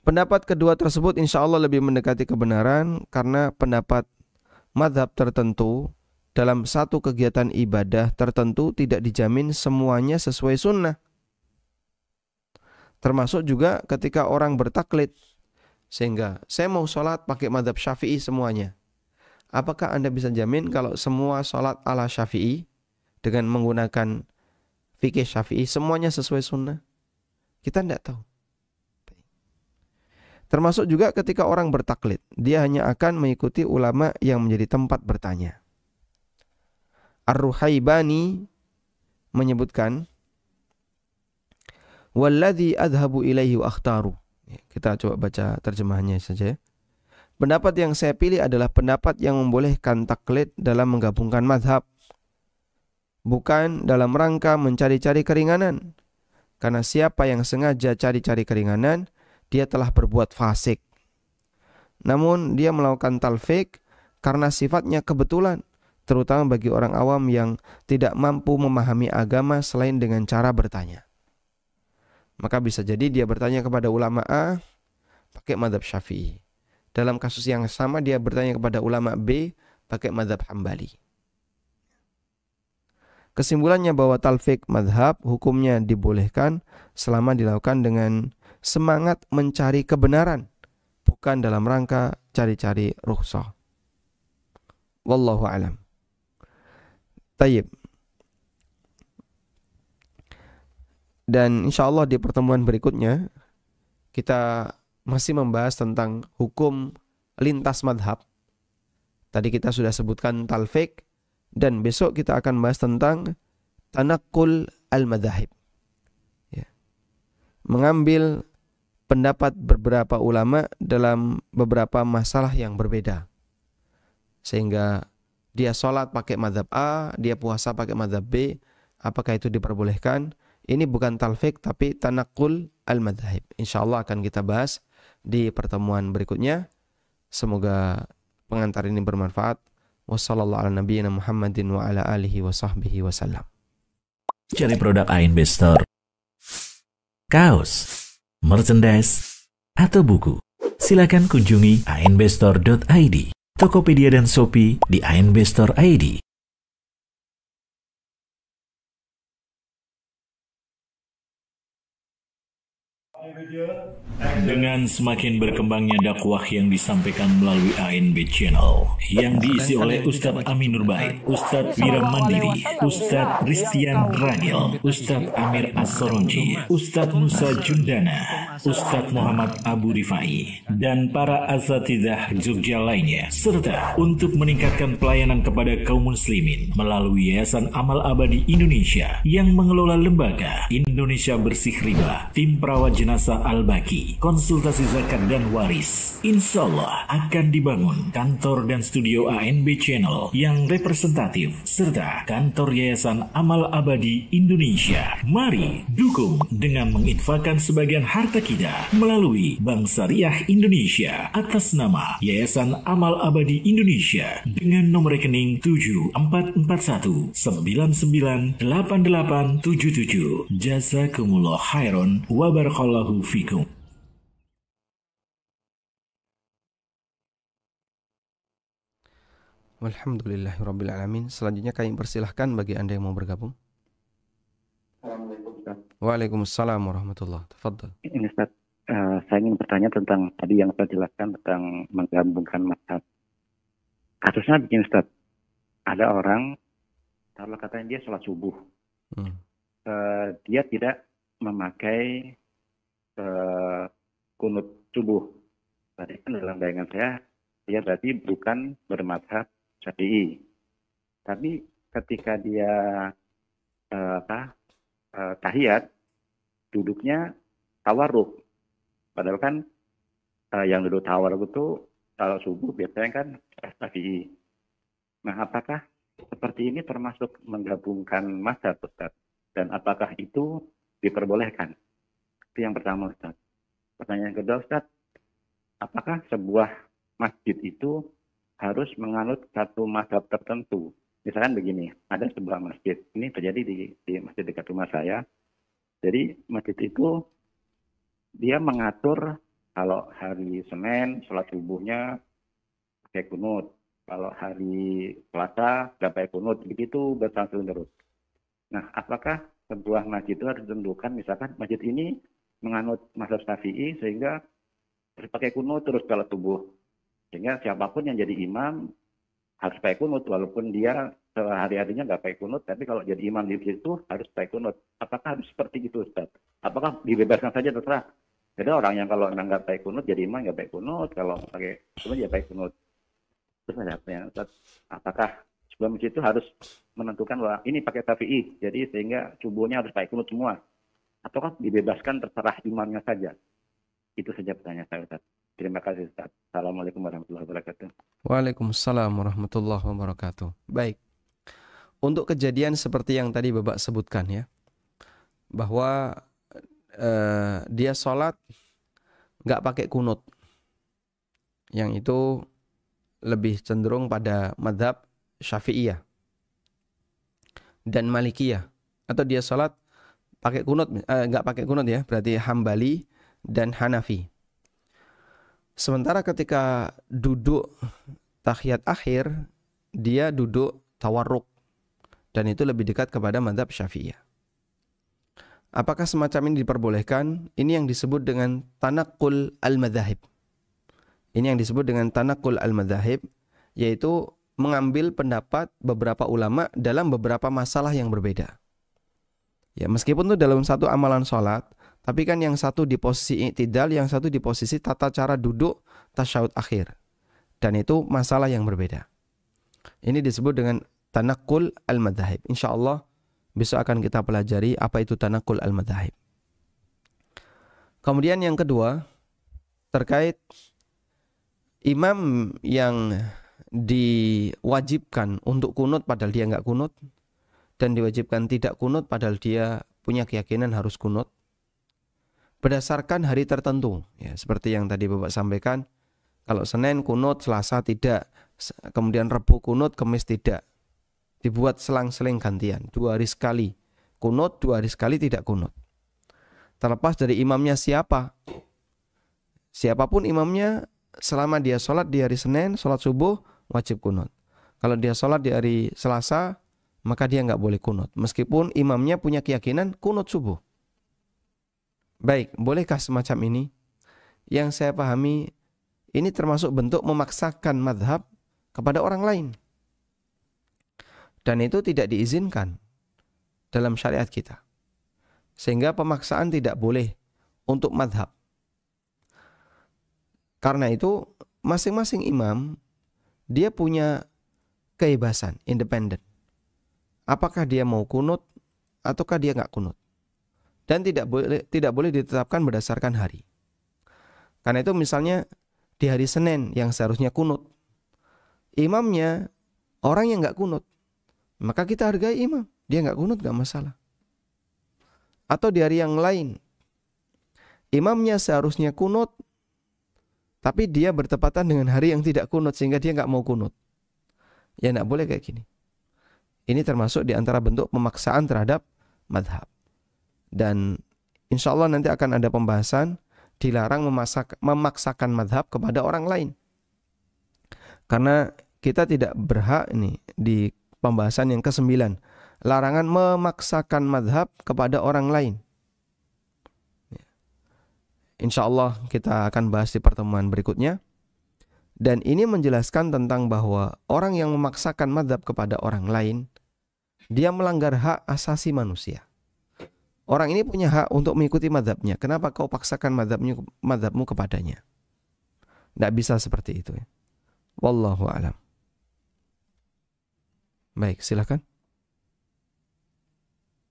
Pendapat kedua tersebut insya Allah lebih mendekati kebenaran karena pendapat mazhab tertentu dalam satu kegiatan ibadah tertentu tidak dijamin semuanya sesuai sunnah. Termasuk juga ketika orang bertaklid, sehingga saya mau sholat pakai mazhab Syafi'i semuanya. Apakah Anda bisa jamin kalau semua sholat ala Syafi'i dengan menggunakan fikih Syafi'i semuanya sesuai sunnah? Kita tidak tahu. Termasuk juga ketika orang bertaklid, dia hanya akan mengikuti ulama yang menjadi tempat bertanya. Ar-Ruhaibani menyebutkan, walladzi adhabu ilaihi wa akhtaru. Kita coba baca terjemahannya saja. Pendapat yang saya pilih adalah pendapat yang membolehkan taklid dalam menggabungkan mazhab, bukan dalam rangka mencari-cari keringanan. Karena siapa yang sengaja cari-cari keringanan, dia telah berbuat fasik. Namun dia melakukan talfik karena sifatnya kebetulan, terutama bagi orang awam yang tidak mampu memahami agama selain dengan cara bertanya. Maka bisa jadi dia bertanya kepada ulama A pakai mazhab Syafi'i. Dalam kasus yang sama dia bertanya kepada ulama B pakai mazhab Hambali. Kesimpulannya bahwa talfik mazhab hukumnya dibolehkan selama dilakukan dengan semangat mencari kebenaran, bukan dalam rangka cari-cari rukhsah. Wallahu alam. Tayyib. Dan insya Allah di pertemuan berikutnya kita masih membahas tentang hukum lintas madhab. Tadi kita sudah sebutkan talfiq, dan besok kita akan bahas tentang tanakul al-madhahib. Ya. Mengambil pendapat beberapa ulama dalam beberapa masalah yang berbeda. Sehingga dia sholat pakai madhab A, dia puasa pakai madhab B, apakah itu diperbolehkan? Ini bukan talfiq tapi tanakul al-madhahib. InsyaAllah akan kita bahas di pertemuan berikutnya. Semoga pengantar ini bermanfaat. Wassallallahu ala nabiyyina Muhammadin wa ala alihi wa sahbihi wasallam. Cari produk ANB Store, kaos, merchandise, atau buku. Silakan kunjungi anbstore.id, Tokopedia dan Shopee di ANB Store ID. Dengan semakin berkembangnya dakwah yang disampaikan melalui ANB Channel yang diisi oleh Ustadz Aminur Baik, Ustadz Wira Mandiri, Ustadz Ristian Ragil, Ustadz Amir As-Soronji, Ustadz Musa Jundana, Ustadz Muhammad Abu Rifai, dan para asatidzah Jogja lainnya, serta untuk meningkatkan pelayanan kepada kaum muslimin melalui Yayasan Amal Abadi Indonesia yang mengelola lembaga Indonesia Bersih Riba, tim perawat jenazah Al-Baki, konsultasi zakat dan waris. Insya Allah akan dibangun kantor dan studio ANB Channel yang representatif serta kantor Yayasan Amal Abadi Indonesia. Mari dukung dengan menginfakkan sebagian harta kita melalui Bank Syariah Indonesia atas nama Yayasan Amal Abadi Indonesia dengan nomor rekening 7441998877. Jazakumullah khairan wa barakallahu fikum. Walhamdulillahirrabbilalamin. Selanjutnya kami persilahkan bagi Anda yang mau bergabung. Waalaikumsalam warahmatullahi wabarakatuh. Tafadhal. Ini Ustaz, saya ingin bertanya tentang tadi yang saya jelaskan tentang menggabungkan mazhab. Kasusnya begini Ustaz, ada orang, kalau katanya dia sholat subuh, dia tidak memakai kunut subuh. Berarti kan dalam bayangan saya, dia berarti bukan bermazhab Syafi'i. Tapi ketika dia tahiyat, duduknya tawarruk. Padahal kan yang duduk tawarruk itu kalau subuh biasanya kan Syafi'i. Nah, apakah seperti ini termasuk menggabungkan mazhab Ustaz? Dan apakah itu diperbolehkan? Itu yang pertama Ustaz. Pertanyaan kedua Ustaz, apakah sebuah masjid itu harus menganut satu mazhab tertentu? Misalkan begini, ada sebuah masjid, ini terjadi di masjid dekat rumah saya. Jadi masjid itu dia mengatur kalau hari Senin sholat subuhnya pakai kunut, kalau hari Selasa nggak pakai kunut, begitu berlangsung terus. Nah, apakah sebuah masjid itu harus ditentukan, misalkan masjid ini menganut mazhab Syafi'i sehingga harus pakai kunut terus kalau subuh, sehingga siapapun yang jadi imam harus pakai kunut, walaupun dia sehari-harinya nggak pakai kunut, tapi kalau jadi imam di situ harus pakai kunut. Apakah harus seperti itu Ustaz? Apakah dibebaskan saja terserah? Jadi orang yang kalau memang nggak pakai kunut jadi imam nggak pakai kunut, kalau pakai kunut ya pakai kunut. Terus ada apa ya Ustaz? Apakah sebuah masjid itu harus menentukan bahwa ini pakai Syafi'i, jadi sehingga subuhnya harus pakai kunut semua? Ataukah dibebaskan terserah imamnya saja? Itu saja pertanyaan saya Ustaz. Terima kasih Ustaz. Assalamualaikum warahmatullahi wabarakatuh. Waalaikumsalam warahmatullahi wabarakatuh. Baik. Untuk kejadian seperti yang tadi Bapak sebutkan ya, bahwa dia sholat nggak pakai kunut, yang itu lebih cenderung pada madhab Syafi'iyah dan Malikiyah. Atau dia sholat pakai kunut, nggak pakai kunut ya, berarti Hambali dan Hanafi. Sementara ketika duduk tahiyat akhir, dia duduk tawarruk, dan itu lebih dekat kepada mazhab Syafi'iyah. Apakah semacam ini diperbolehkan? Ini yang disebut dengan tanakul al-madzahib. Ini yang disebut dengan tanakul al-madzahib, yaitu mengambil pendapat beberapa ulama dalam beberapa masalah yang berbeda. Ya, meskipun itu dalam satu amalan sholat, tapi kan yang satu di posisi i'tidal, yang satu di posisi tata cara duduk tasyahud akhir. Dan itu masalah yang berbeda. Ini disebut dengan tanakul al-madzahib. InsyaAllah besok akan kita pelajari apa itu tanakul al-madzahib. Kemudian yang kedua, terkait imam yang diwajibkan untuk kunut padahal dia nggak kunut, dan diwajibkan tidak kunut padahal dia punya keyakinan harus kunut berdasarkan hari tertentu, ya, seperti yang tadi Bapak sampaikan. Kalau Senin kunut, Selasa tidak, kemudian Rabu kunut, Kamis tidak, dibuat selang-seling gantian, 2 hari sekali kunut, 2 hari sekali tidak kunut. Terlepas dari imamnya siapapun imamnya, selama dia sholat di hari Senin, sholat subuh, wajib kunut. Kalau dia sholat di hari Selasa, maka dia nggak boleh kunut, meskipun imamnya punya keyakinan kunut subuh. Baik, bolehkah semacam ini? Yang saya pahami, ini termasuk bentuk memaksakan madhab kepada orang lain. Dan itu tidak diizinkan dalam syariat kita. Sehingga pemaksaan tidak boleh untuk madhab. Karena itu, masing-masing imam, dia punya kebebasan, independen. Apakah dia mau kunut ataukah dia nggak kunut, dan tidak boleh ditetapkan berdasarkan hari. Karena itu misalnya di hari Senin yang seharusnya kunut, imamnya orang yang nggak kunut, maka kita hargai imam, dia nggak kunut nggak masalah. Atau di hari yang lain, imamnya seharusnya kunut, tapi dia bertepatan dengan hari yang tidak kunut sehingga dia nggak mau kunut, ya nggak boleh kayak gini. Ini termasuk di antara bentuk pemaksaan terhadap madhab. Dan insya Allah nanti akan ada pembahasan dilarang memaksakan madhab kepada orang lain. Karena kita tidak berhak ini di pembahasan yang ke-9, larangan memaksakan madhab kepada orang lain. Insya Allah kita akan bahas di pertemuan berikutnya. Dan ini menjelaskan tentang bahwa orang yang memaksakan madhab kepada orang lain, dia melanggar hak asasi manusia. Orang ini punya hak untuk mengikuti madhabnya. Kenapa kau paksakan madhabmu kepadanya? Tidak bisa seperti itu. Wallahu a'lam. Baik, silakan.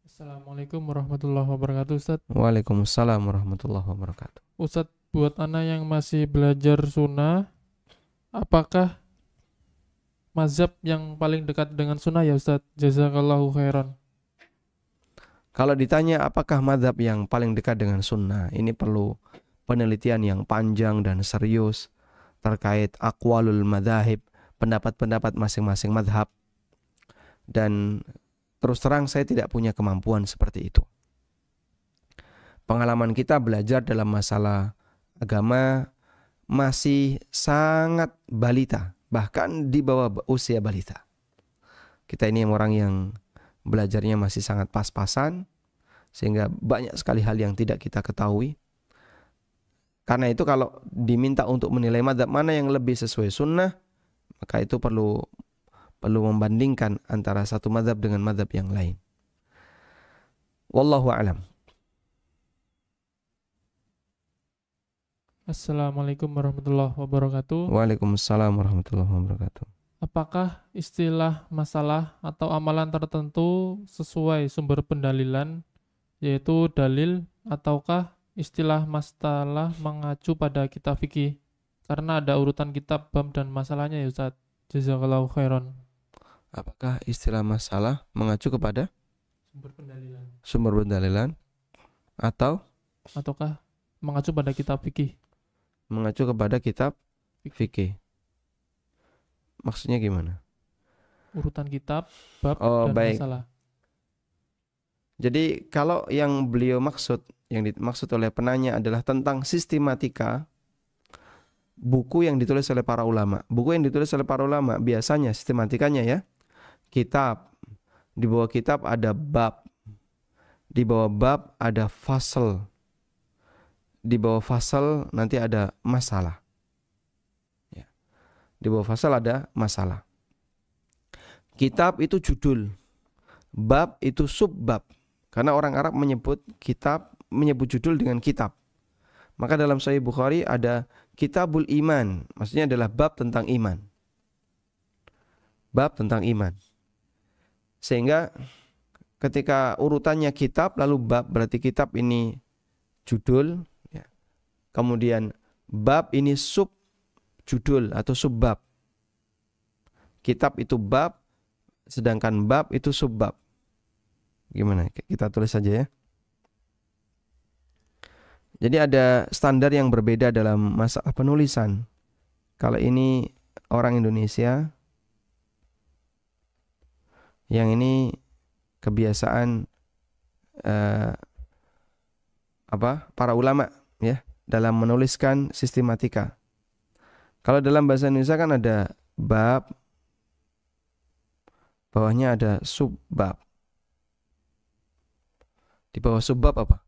Assalamualaikum warahmatullahi wabarakatuh, Ustaz. Waalaikumsalam warahmatullahi wabarakatuh. Ustaz, buat anak yang masih belajar sunnah, apakah mazhab yang paling dekat dengan sunnah ya Ustaz? Jazakallahu khairan. Kalau ditanya apakah mazhab yang paling dekat dengan sunnah, ini perlu penelitian yang panjang dan serius terkait aqwalul madzahib, pendapat-pendapat masing-masing mazhab. Dan terus terang saya tidak punya kemampuan seperti itu. Pengalaman kita belajar dalam masalah agama masih sangat balita, bahkan di bawah usia balita. Kita ini orang yang belajarnya masih sangat pas-pasan, sehingga banyak sekali hal yang tidak kita ketahui. Karena itu kalau diminta untuk menilai mazhab mana yang lebih sesuai sunnah, maka itu perlu membandingkan antara satu mazhab dengan mazhab yang lain. Wallahu a'lam. Assalamualaikum warahmatullahi wabarakatuh. Waalaikumsalam warahmatullahi wabarakatuh. Apakah istilah masalah atau amalan tertentu sesuai sumber pendalilan, yaitu dalil, ataukah istilah masalah mengacu pada kitab fikih? Karena ada urutan kitab, bab, dan masalahnya ya Ustaz. Jazakallahu khairan. Apakah istilah masalah mengacu kepada sumber pendalilan ataukah mengacu pada kitab fikih? Mengacu kepada kitab fikih. Maksudnya gimana? Urutan kitab, bab, dan baik. masalah. Jadi kalau yang beliau maksud, yang dimaksud oleh penanya adalah tentang sistematika buku yang ditulis oleh para ulama. Buku yang ditulis oleh para ulama biasanya sistematikanya ya, kitab, di bawah kitab ada bab, di bawah bab ada fasal, di bawah fasal nanti ada masalah. Di bawah fasal ada masalah. Kitab itu judul, bab itu subbab. Karena orang Arab menyebut judul dengan kitab. Maka dalam Sahih Bukhari ada Kitabul Iman, maksudnya adalah bab tentang iman. Bab tentang iman. Sehingga ketika urutannya kitab lalu bab, berarti kitab ini judul, ya. Kemudian bab ini sub judul atau subbab. Kitab itu bab, sedangkan bab itu subbab. Gimana? Kita tulis saja ya. Jadi ada standar yang berbeda dalam masalah penulisan. Kalau ini orang Indonesia, yang ini kebiasaan para ulama ya dalam menuliskan sistematika. Kalau dalam bahasa Indonesia kan ada bab, bawahnya ada subbab. Di bawah subbab apa?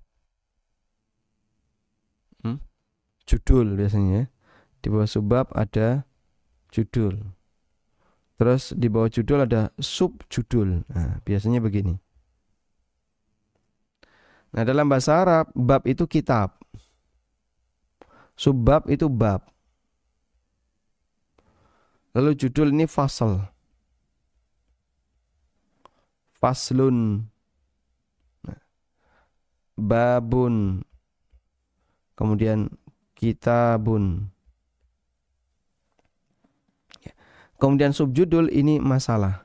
Judul biasanya. Di bawah subbab ada judul. Terus di bawah judul ada subjudul. Nah, biasanya begini. Nah, dalam bahasa Arab, bab itu kitab. Subbab itu bab. Lalu judul ini fasal. Faslun. Nah, babun. Kemudian kitabun. Kemudian subjudul ini masalah.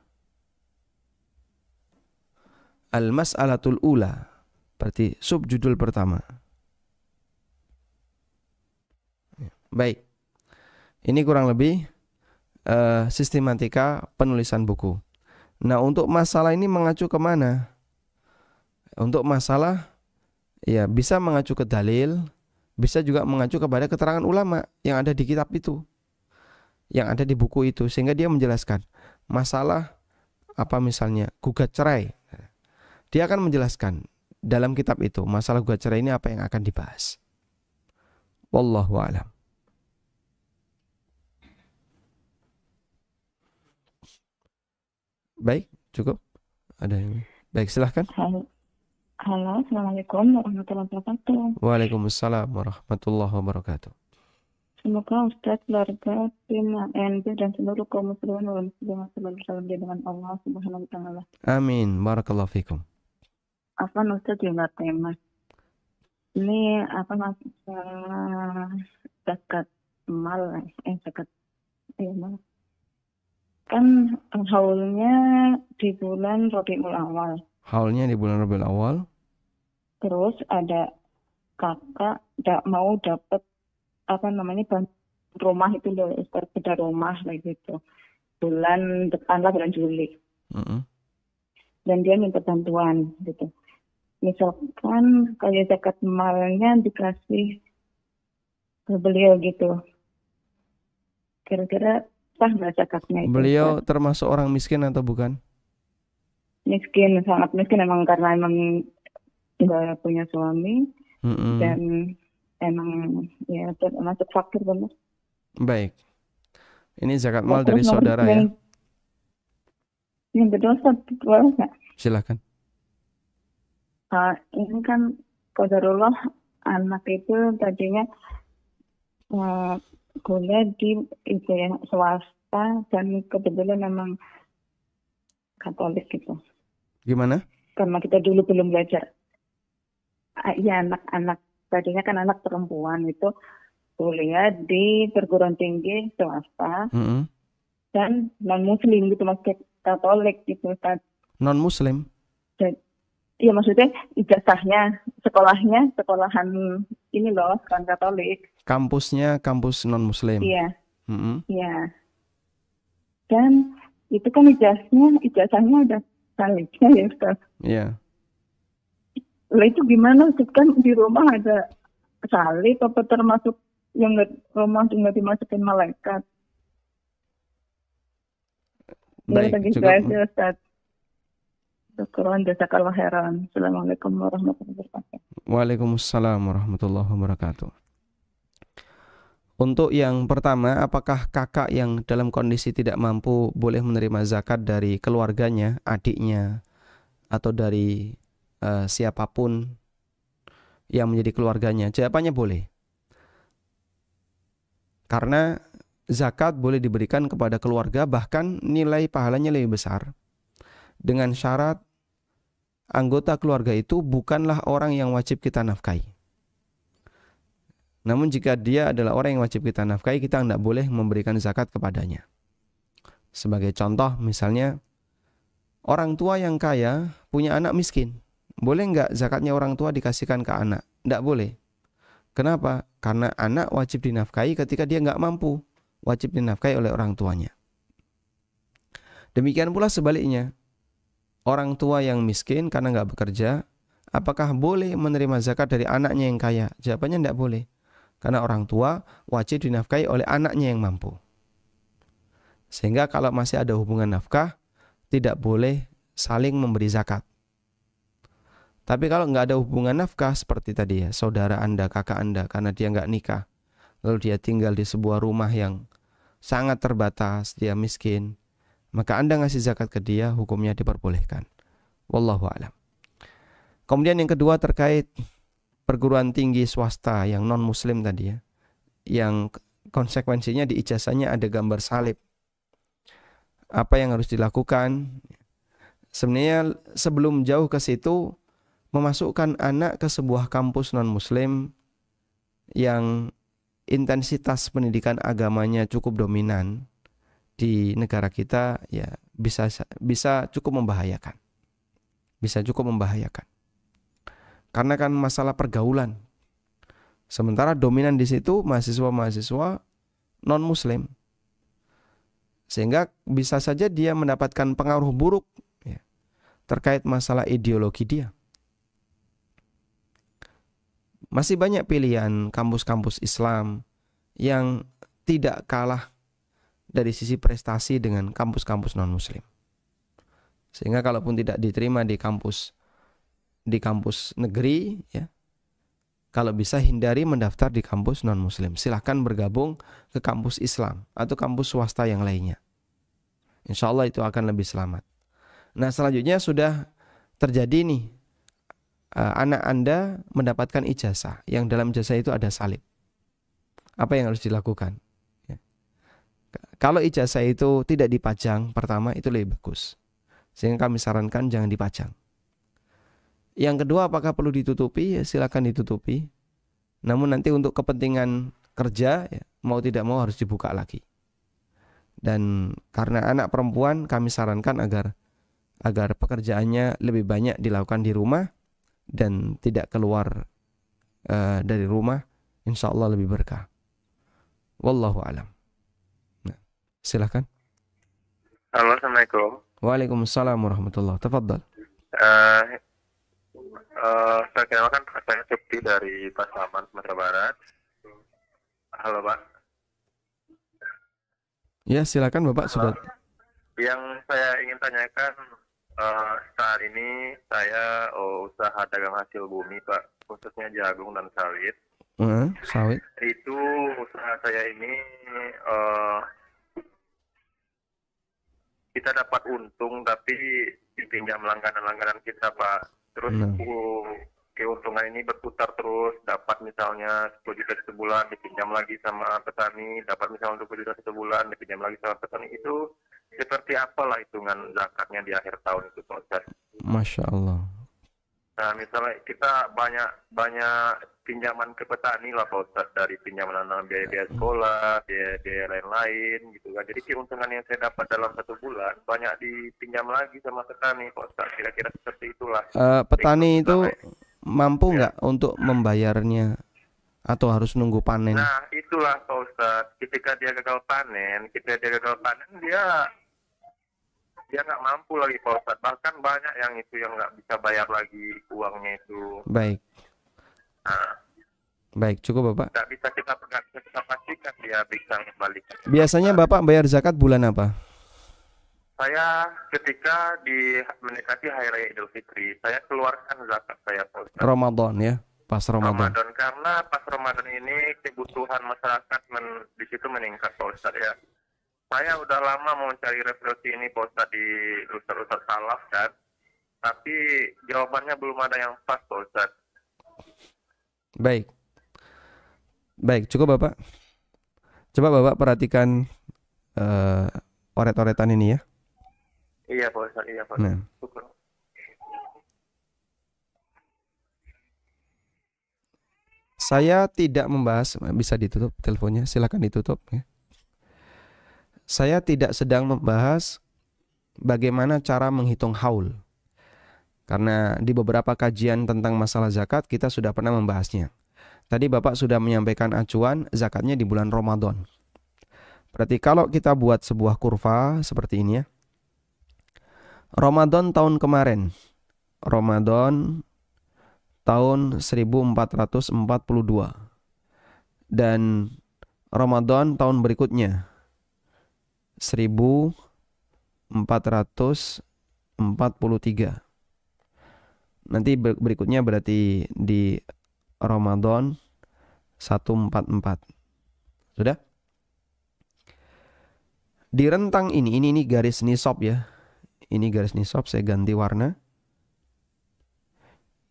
Al-mas'alatul ula. Berarti subjudul pertama. Baik. Ini kurang lebih sistematika penulisan buku. Nah, untuk masalah ini mengacu kemana? Untuk masalah, ya bisa mengacu ke dalil, bisa juga mengacu kepada keterangan ulama yang ada di kitab itu, yang ada di buku itu, sehingga dia menjelaskan masalah apa, misalnya gugat cerai. Dia akan menjelaskan dalam kitab itu masalah gugat cerai ini apa yang akan dibahas. Wallahu a'lam. Baik, cukup. Ada yang baik, silahkan. Halo, Assalamualaikum warahmatullahi wabarakatuh. Waalaikumsalam warahmatullahi wabarakatuh. Semoga Ustaz, keluarga, tim ANB dan seluruh kaum muslimin wal muslimat selalu dalam lindungan Allah Subhanahu wa taala. Amin. Barakallahu fikum. Apa Ustaz juga tema? Ini apa masalah zakat mal, zakat mal. Kan haulnya di bulan Rabiul Awal. Haulnya di bulan Rabiul Awal. Terus ada kakak mau dapat rumah itu loh, Ustaz, beda rumah kayak gitu. Bulan depan lah, bulan Juli. Dan dia minta bantuan gitu. Misalkan kayak zakat malnya dikasih ke beliau gitu. Kira-kira sah nggak zakatnya itu? Beliau termasuk orang miskin atau bukan? Miskin, sangat miskin emang, karena emang nggak punya suami dan emang ya termasuk fakir benar. Baik, ini zakat mal dari saudara ya. Yang kedua, boleh nggak? Silakan. Ini kan qadarullah, anak itu tadinya kuliah di itu ya swasta dan kebetulan memang Katolik gitu. Gimana? Karena kita dulu belum belajar. Ya, anak-anak tadinya kan anak perempuan itu kuliah di perguruan tinggi swasta dan non muslim gitu, maksudnya Katolik gitu kan. Non muslim? Iya, maksudnya ijazahnya sekolahan ini loh kan Katolik. Kampusnya kampus non muslim. Iya. Iya. Dan itu kan ijazahnya udah saliknya ya Ustaz. Iya. Lah itu gimana Ustaz, kan di rumah ada salib, apa termasuk yang rumah nggak dimasukin malaikat? Baik, cukup. Ustaz. Syukran, jazakallah khairan. Assalamualaikum warahmatullahi wabarakatuh. Waalaikumsalam warahmatullahi wabarakatuh. Untuk yang pertama, apakah kakak yang dalam kondisi tidak mampu boleh menerima zakat dari keluarganya, adiknya, atau dari siapapun yang menjadi keluarganya? Jawabannya boleh. Karena zakat boleh diberikan kepada keluarga, bahkan nilai pahalanya lebih besar. Dengan syarat anggota keluarga itu bukanlah orang yang wajib kita nafkahi. Namun jika dia adalah orang yang wajib kita nafkahi, kita tidak boleh memberikan zakat kepadanya. Sebagai contoh, misalnya orang tua yang kaya punya anak miskin. Boleh nggak zakatnya orang tua dikasihkan ke anak? Tidak boleh. Kenapa? Karena anak wajib dinafkahi ketika dia nggak mampu. Wajib dinafkahi oleh orang tuanya. Demikian pula sebaliknya. Orang tua yang miskin karena nggak bekerja, apakah boleh menerima zakat dari anaknya yang kaya? Jawabannya tidak boleh. Karena orang tua wajib dinafkahi oleh anaknya yang mampu. Sehingga kalau masih ada hubungan nafkah, tidak boleh saling memberi zakat. Tapi kalau nggak ada hubungan nafkah seperti tadi ya, saudara Anda, kakak Anda, karena dia nggak nikah, lalu dia tinggal di sebuah rumah yang sangat terbatas, dia miskin, maka Anda ngasih zakat ke dia, hukumnya diperbolehkan. Wallahu a'lam. Kemudian yang kedua terkait perguruan tinggi swasta yang non muslim tadi ya, yang konsekuensinya di ijazahnya ada gambar salib. Apa yang harus dilakukan? Sebenarnya sebelum jauh ke situ, memasukkan anak ke sebuah kampus non muslim yang intensitas pendidikan agamanya cukup dominan di negara kita ya bisa cukup membahayakan. Bisa cukup membahayakan. Karena kan masalah pergaulan. Sementara dominan di situ mahasiswa-mahasiswa non-muslim. Sehingga bisa saja dia mendapatkan pengaruh buruk ya, terkait masalah ideologi dia. Masih banyak pilihan kampus-kampus Islam yang tidak kalah dari sisi prestasi dengan kampus-kampus non-muslim. Sehingga kalaupun tidak diterima di kampus negeri ya, kalau bisa hindari mendaftar di kampus non muslim, silahkan bergabung ke kampus Islam atau kampus swasta yang lainnya. Insya Allah itu akan lebih selamat. Nah selanjutnya sudah terjadi nih, anak Anda mendapatkan ijazah yang dalam ijazah itu ada salib. Apa yang harus dilakukan ya? Kalau ijazah itu tidak dipajang, pertama itu lebih bagus, sehingga kami sarankan jangan dipajang. Yang kedua, apakah perlu ditutupi? Ya, silakan ditutupi. Namun nanti untuk kepentingan kerja, ya, mau tidak mau harus dibuka lagi. Dan karena anak perempuan, kami sarankan agar pekerjaannya lebih banyak dilakukan di rumah dan tidak keluar dari rumah. Insya Allah lebih berkah. Wallahu a'lam. Nah, silakan. Halo, Assalamualaikum. Waalaikumsalam warahmatullahi wabarakatuh. Tafadhal. Saya kenalkan, saya Cukti dari Pasaman, Sumatera Barat. Halo Pak. Ya silakan Bapak. Sudah. Yang saya ingin tanyakan, saat ini saya usaha dagang hasil bumi Pak, khususnya jagung dan sawit. Sawit. Itu usaha saya ini kita dapat untung tapi dipinjam langganan-langganan kita Pak. Terus keuntungan ini berputar terus, dapat misalnya 10 juta sebulan, dipinjam lagi sama petani, dapat misalnya 20 juta sebulan, dipinjam lagi sama petani. Itu seperti apalah hitungan zakatnya di akhir tahun itu Pak Ustaz? Masya Allah. Nah misalnya kita banyak pinjaman ke petani lah Pak Ustaz, dari pinjaman biaya sekolah, biaya lain-lain gitu kan. Jadi keuntungan yang saya dapat dalam 1 bulan banyak dipinjam lagi sama petani Pak Ustaz. Kira-kira seperti itulah. Petani itu mampu nggak untuk membayarnya atau harus nunggu panen? Nah itulah Pak Ustaz. Ketika dia gagal panen, dia nggak mampu lagi Pak Ustaz. Bahkan banyak yang nggak bisa bayar lagi uangnya itu. Baik. Nah, baik, cukup Bapak. Nggak bisa kita pastikan dia bisa kembalikan. Biasanya Bapak bayar zakat bulan apa? Saya ketika mendekati Hari Raya Idul Fitri, saya keluarkan zakat saya Pak Ustaz. Ramadan ya? pas Ramadan. Karena pas Ramadan ini kebutuhan masyarakat di situ meningkat Pak Ustadz ya. Saya udah lama mau mencari referensi ini Pak Ustadz di Ustadz salaf kan, tapi jawabannya belum ada yang pas Pak Ustadz. Baik, cukup Bapak. Coba Bapak perhatikan oret-oretan ini ya. Iya Pak Ustadz, iya Pak Ustadz. Nah. Saya tidak membahas, bisa ditutup teleponnya, silakan ditutup ya. Saya tidak sedang membahas bagaimana cara menghitung haul. Karena di beberapa kajian tentang masalah zakat kita sudah pernah membahasnya. Tadi Bapak sudah menyampaikan acuan zakatnya di bulan Ramadan. Berarti kalau kita buat sebuah kurva seperti ini ya. Ramadan tahun kemarin, Ramadan tahun 1442 dan Ramadan tahun berikutnya 1443. Nanti berikutnya berarti di Ramadan 144. Sudah? Di rentang ini garis nisab ya. Ini garis nisab, saya ganti warna.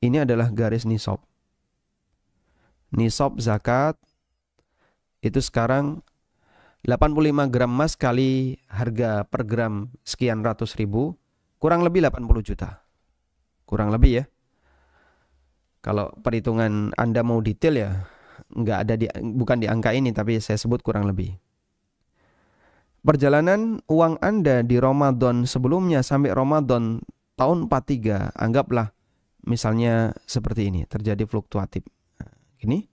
Ini adalah garis nisab. Nisab zakat itu sekarang 85 gram emas kali harga per gram sekian ratus ribu, kurang lebih 80 juta. Kurang lebih ya. Kalau perhitungan Anda mau detail ya, bukan di angka ini, tapi saya sebut kurang lebih. Perjalanan uang Anda di Ramadan sebelumnya sampai Ramadan tahun 43, anggaplah misalnya seperti ini, terjadi fluktuatif. Ini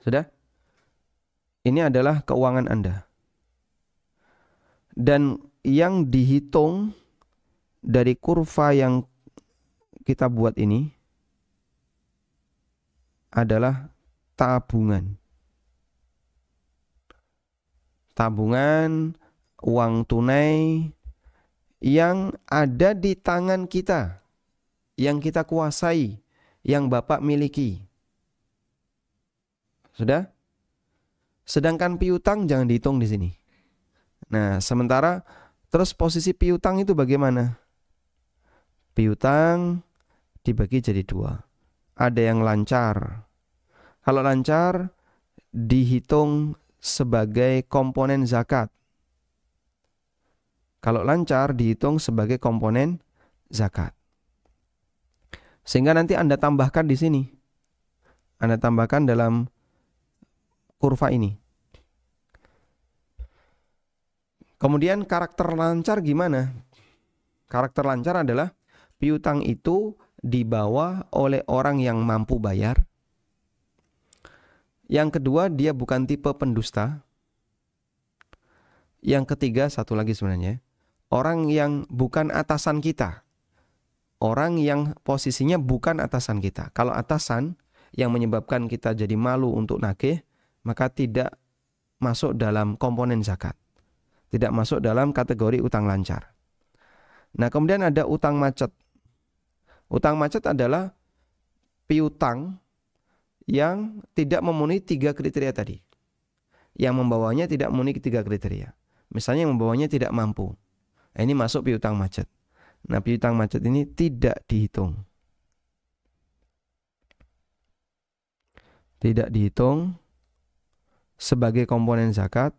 sudah? Ini adalah keuangan Anda. Dan yang dihitung dari kurva yang kita buat ini adalah tabungan. Tabungan uang tunai yang ada di tangan kita, yang kita kuasai, yang Bapak miliki. Sudah? Sedangkan piutang jangan dihitung di sini. Nah, sementara terus posisi piutang itu bagaimana? Piutang dibagi jadi dua. Ada yang lancar. Kalau lancar dihitung sebagai komponen zakat. Kalau lancar dihitung sebagai komponen zakat. Sehingga nanti Anda tambahkan di sini. Anda tambahkan dalam kurva ini. Kemudian karakter lancar gimana? Karakter lancar adalah piutang itu dibawa oleh orang yang mampu bayar. Yang kedua, dia bukan tipe pendusta. Yang ketiga, satu lagi sebenarnya, orang yang bukan atasan kita. Orang yang posisinya bukan atasan kita. Kalau atasan yang menyebabkan kita jadi malu untuk nagih, maka tidak masuk dalam komponen zakat. Tidak masuk dalam kategori utang lancar. Nah, kemudian ada utang macet. Utang macet adalah piutang yang tidak memenuhi 3 kriteria tadi. Yang membawanya tidak memenuhi 3 kriteria. Misalnya yang membawanya tidak mampu. Nah, ini masuk piutang macet. Nah, piutang macet ini tidak dihitung. Tidak dihitung sebagai komponen zakat.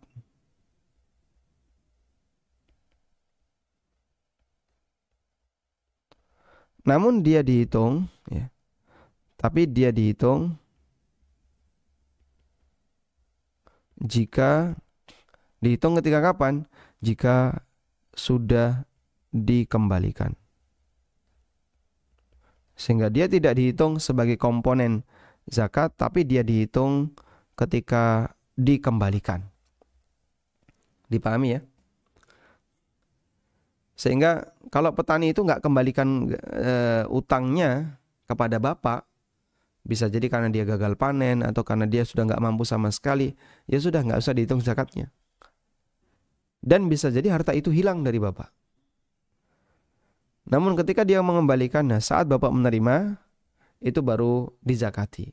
Namun dia dihitung ya. Tapi dia dihitung jika dihitung ketika kapan? Jika sudah dikembalikan. Sehingga dia tidak dihitung sebagai komponen zakat, tapi dia dihitung ketika dikembalikan. Dipahami ya? Sehingga kalau petani itu nggak kembalikan utangnya kepada Bapak, bisa jadi karena dia gagal panen atau karena dia sudah nggak mampu sama sekali, ya sudah nggak usah dihitung zakatnya. Dan bisa jadi harta itu hilang dari Bapak. Namun ketika dia mengembalikan, nah saat Bapak menerima, itu baru dizakati.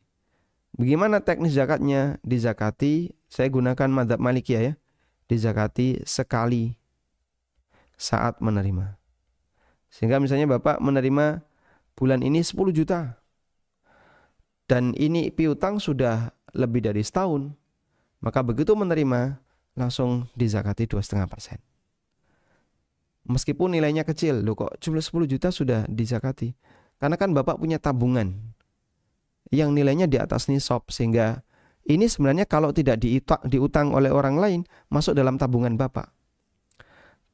Bagaimana teknis zakatnya? Dizakati, saya gunakan mazhab Malikiyah ya. Dizakati sekali saat menerima. Sehingga misalnya Bapak menerima bulan ini 10 juta. Dan ini piutang sudah lebih dari setahun. Maka begitu menerima, langsung dizakati 2,5%. Meskipun nilainya kecil, loh kok jumlah 10 juta sudah dizakati. Karena kan Bapak punya tabungan yang nilainya di atas nisab, sehingga ini sebenarnya kalau tidak diutang oleh orang lain masuk dalam tabungan Bapak.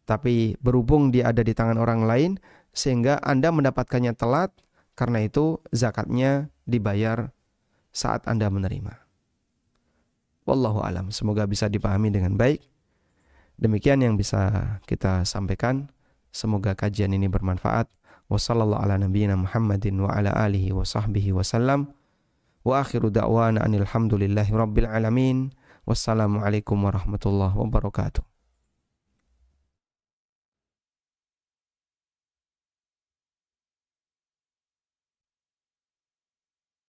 Tapi berhubung dia ada di tangan orang lain sehingga Anda mendapatkannya telat, karena itu zakatnya dibayar saat Anda menerima. Wallahu alam, semoga bisa dipahami dengan baik. Demikian yang bisa kita sampaikan. Semoga kajian ini bermanfaat. Wassallallahu ala nabiyyina Muhammadin wa ala alihi wa sahbihi wasallam. Wa akhiru da'wana anil hamdulillahi rabbil alamin. Wassalamualaikum warahmatullahi wabarakatuh.